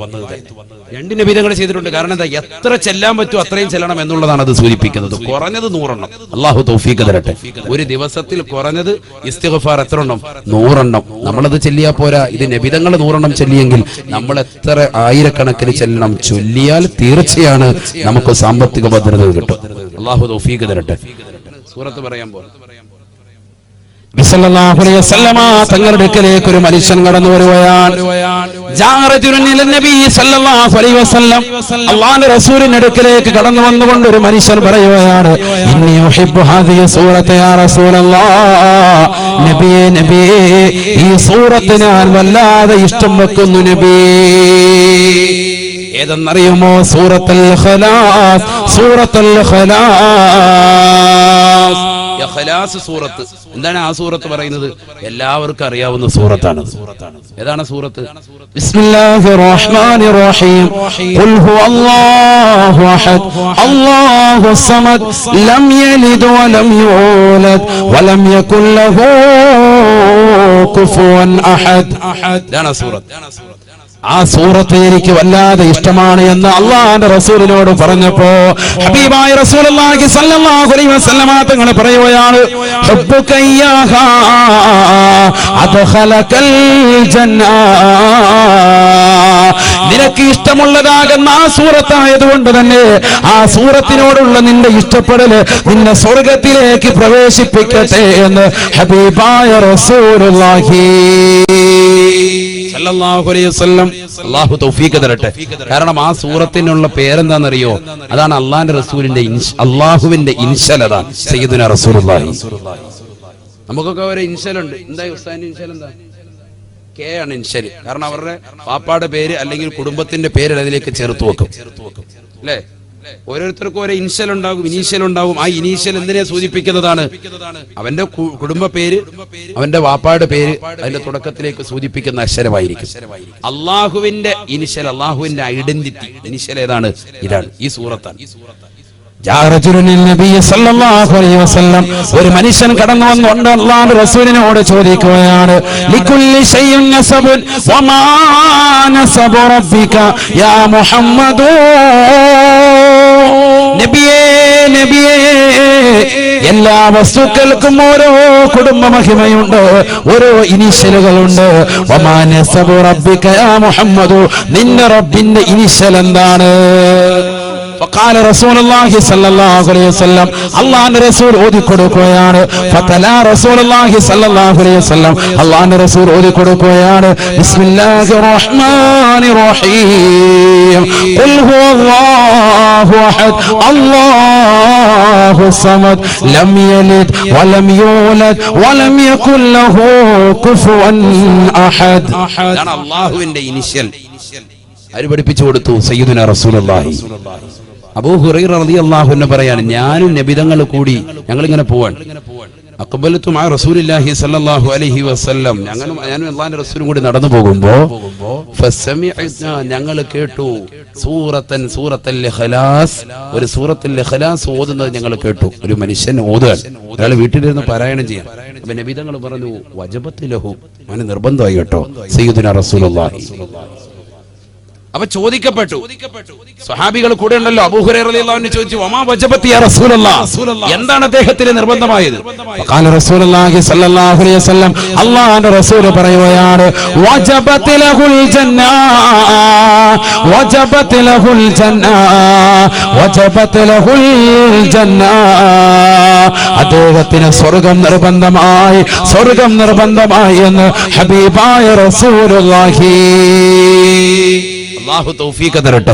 രണ്ട് നബിതങ്ങൾ ചെയ്തിട്ടുണ്ട്. കാരണം എന്താ? എത്ര ചെല്ലാൻ പറ്റുമോ അത്രയും ചെല്ലണം എന്നുള്ളതാണ് അത് സൂചിപ്പിക്കുന്നത്. കുറഞ്ഞത് 100 എണ്ണം. അല്ലാഹു തൗഫീഖ് തരട്ടെ. ഒരു ദിവസത്തിൽ കുറഞ്ഞത് ഇസ്തിഗ്ഫാർ എത്ര എണ്ണം? 100 എണ്ണം. നമ്മളത് ചെല്ലിയാൽ പോരാ. ഇത് നബിതങ്ങൾ 100 എണ്ണം ചെല്ലിയെങ്കിൽ നമ്മൾ എത്ര ആയിരക്കണക്കിന് ചെല്ലണം? ചൊല്ലിയാൽ തീർച്ചയാണ് നമുക്ക് സാമ്പത്തിക ഭദ്രത കിട്ടും. അല്ലാഹു തൗഫീഖ് തരട്ടെ. സൂറത്ത് പറയാൻ പോലെ സല്ലല്ലാഹു അലൈഹി വസല്ലമ തങ്ങളുടെ അടുക്കലേക്ക് ഒരു മനുഷ്യൻ കടന്നു വരുകയാണ്. അല്ലാഹുവിന്റെ റസൂലിന്റെ അടുക്കലേക്ക് കടന്നു വന്നുകൊണ്ട് ഒരു മനുഷ്യൻ പറയുകയാണ്, ഇന്നി ഉഹിബ്ബു ഹാദിഹി സൂറത യാ റസൂലല്ലാഹ്. നബിയേ നബിയേ, ഈ സൂറത്ത് ഞാൻ വല്ലാതെ ഇഷ്ടം വെക്കുന്നു നബിയേ. ഏതെന്നറിയുമോ? സൂറത്തുൽ ഇഖ്ലാസ്. സൂറത്തുൽ ഇഖ്ലാസ്, ഇഖ്ലാസ് സൂറത്ത്. എന്താണ് ആ സൂറത്ത് പറയുന്നത്? എല്ലാവർക്കും അറിയാവുന്ന സൂറത്താണ്. ഏതാണ് സൂറത്ത്? ബിസ്മില്ലാഹിർ റഹ്മാനിർ റഹീം. ഖുൽ ഹുവല്ലാഹു അഹദ് അല്ലാഹുസ് സമദ് ലം യലിദ് വലം യൂലദ് വലം യകുൽ ലഹു കുഫുവൻ അഹദ്. ഇതാണ് സൂറത്ത്. ആ സൂറത്ത് എനിക്ക് വല്ലാതെ ഇഷ്ടമാണ് എന്ന് അള്ളാഹുവിന്റെ റസൂലിനോട് പറഞ്ഞപ്പോ ഹബീബായ റസൂലുള്ളാഹി സ്വല്ലല്ലാഹു അലൈഹി വസല്ലമ തങ്ങൾ പറയുകയാണ്, ഹബ്ബുക ഇയ്യാഹാ അദ്ഖലകൽ ജന്ന. നിനക്ക് ഇഷ്ടമുള്ളതാകുന്ന ആ സൂറത്തായതുകൊണ്ട് തന്നെ ആ സൂറത്തിനോടുള്ള നിന്റെ ഇഷ്ടപ്പെടൽ നിന്നെ സ്വർഗത്തിലേക്ക് പ്രവേശിപ്പിക്കട്ടെ എന്ന് ഹബീബായ റസൂലുള്ളാഹി സല്ലല്ലാഹു അലൈഹി വസല്ലം. അല്ലാഹു തൗഫീഖ് തരട്ടെ. കാരണം ആ സൂറത്തിനുള്ള പേരെന്താണെന്നറിയോ? അതാണ് അള്ളാഹിന്റെ റസൂലിന്റെ അള്ളാഹുവിന്റെ ഇൻഷൽ. അതാണ് സയ്യിദുനാ റസൂലുള്ളാഹി. നമുക്കൊക്കെ ഒരു ഇൻഷലുണ്ട്. എന്താ ഉസ്താദിന്റെ ഇൻഷൽ? എന്താ? കെ ആണ് ഇൻഷൽ. കാരണം അവരുടെ പാപ്പാടെ പേര് അല്ലെങ്കിൽ കുടുംബത്തിന്റെ പേര് അതിലേക്ക് ചേർത്ത് വെക്കും, അല്ലേ? ഓരോരുത്തർക്കും ഓരോ ഇൻഷൽ ഉണ്ടാകും, ഇനീഷ്യൽ ഉണ്ടാകും. ആ ഇനീഷ്യൽ എന്തിനെ സൂചിപ്പിക്കുന്നതാണ്? അവന്റെ കുടുംബ പേര്, അവന്റെ വാപ്പായുടെ പേര് അതിന്റെ തുടക്കത്തിലേക്ക് സൂചിപ്പിക്കുന്ന അക്ഷരമായിരിക്കും. അള്ളാഹുവിന്റെ ഇനിഷ്യൽ, അള്ളാഹുവിന്റെ ഐഡന്റിറ്റി ഇനിഷ്യൽ ഏതാണ്? ഇതാണ്, ഈ സൂറത്താണ്. ഒരു മനുഷ്യൻ കടന്നു വന്നുകൊണ്ട് അല്ലാഹുവിന്റെ റസൂലിനോട് ചോദിക്കുകയാണ്, ലികുല്ലി ശൈഇൻ നസബുൻ വമാ നസബു റബ്ബിക യാ മുഹമ്മദ്. നബിയേ നബിയേ, എല്ലാ വസ്തുക്കൾക്കും ഓരോ കുടുംബ മഹിമയുണ്ട്, ഓരോ ഇനിഷ്യലുകളുണ്ട്. വമാ നസബു റബ്ബിക യാ മുഹമ്മദ്, നിന്റെ റബ്ബിന്റെ ഇനിഷ്യൽ എന്താണ്? فقال رسول الله صلى الله عليه وسلم. അല്ലാഹുവിന്റെ റസൂൽ ഓതി കൊടുക്കുകയാണ്. ഫതലാ റസൂൽ സല്ലല്ലാഹു അലൈഹി വസല്ലം, അല്ലാഹുവിന്റെ റസൂൽ ഓതി കൊടുക്കുകയാണ്, ബിസ്മില്ലാഹിർ റഹ്മാനിർ റഹീം. ഖുൽ ഹുവല്ലാഹു അഹദ് അല്ലാഹുസ് സമദ് ലം യലിദ് വലം യൂലദ് വലം യകുൽ ലഹു കുഫുവൻ അഹദ്. ഇതാണ് അല്ലാഹുവിന്റെ ഇനിഷ്യൽ. ആര് പഠിപ്പിച്ചു കൊടുത്തു? സയ്യിദുനാ റസൂലുള്ളാഹി. അബൂ ഹുറൈറ റളിയല്ലാഹു അൻഹു പറയാണ്, ഞാനും നബിതങ്ങൾ കൂടി ഞങ്ങളിങ്ങനെ പോവാൻ. അഖബലതു മഅ റസൂലില്ലാഹി സ്വല്ലല്ലാഹു അലൈഹി വസല്ലം, ഞാനും അല്ലാഹുവിന്റെ റസൂലും കൂടി നടന്നു പോകുമ്പോ ഫസമിഅനാ, ഞങ്ങൾ കേട്ടു, സൂറത്തുൽ ഇഖ്ലാസ്, ഒരു സൂറത്തുൽ ഇഖ്ലാസ് ഓതുന്നത് ഞങ്ങൾ കേട്ടു. ഒരു മനുഷ്യൻ ഓതുകയാണ്, ഒരാൾ വീട്ടിലിരുന്ന് പാരായണം ചെയ്യാൻ. അപ്പൊ നബിതങ്ങൾ പറഞ്ഞു, വജബത്ത് ലഹു, അവന് നിർബന്ധമായി കേട്ടോ സയ്യിദുനാ റസൂലുള്ളാഹി. അപ്പൊ ചോദിക്കപ്പെട്ടു, സ്വഹാബികൾ കൂടെ ഉണ്ടല്ലോ. അബൂ ഹുറൈറ റളിയല്ലാഹു അൻഹു ചോദിച്ചു, വമാ വജബത്ത് യാ റസൂലല്ലാഹ്, എന്താണ് അദ്ദേഹത്തിന് നിർബന്ധമായത്? ഖാല റസൂലുള്ളാഹി സ്വല്ലല്ലാഹു അലൈഹി വസല്ലം, അല്ലാഹുവിന്റെ റസൂൽ പറയുകയാണ്, വജബത്ത് ലഹുൽ ജന്ന, വജബത്ത് ലഹുൽ ജന്ന, വജബത്ത് ലഹുൽ ജന്ന. അദ്ദേഹത്തിന് സ്വർഗ്ഗം നിർബന്ധമായി, സ്വർഗ്ഗം നിർബന്ധമായി എന്ന് ഹബീബായ റസൂലുള്ളാഹി. അല്ലാഹു തൗഫീഖ് തരട്ടെ.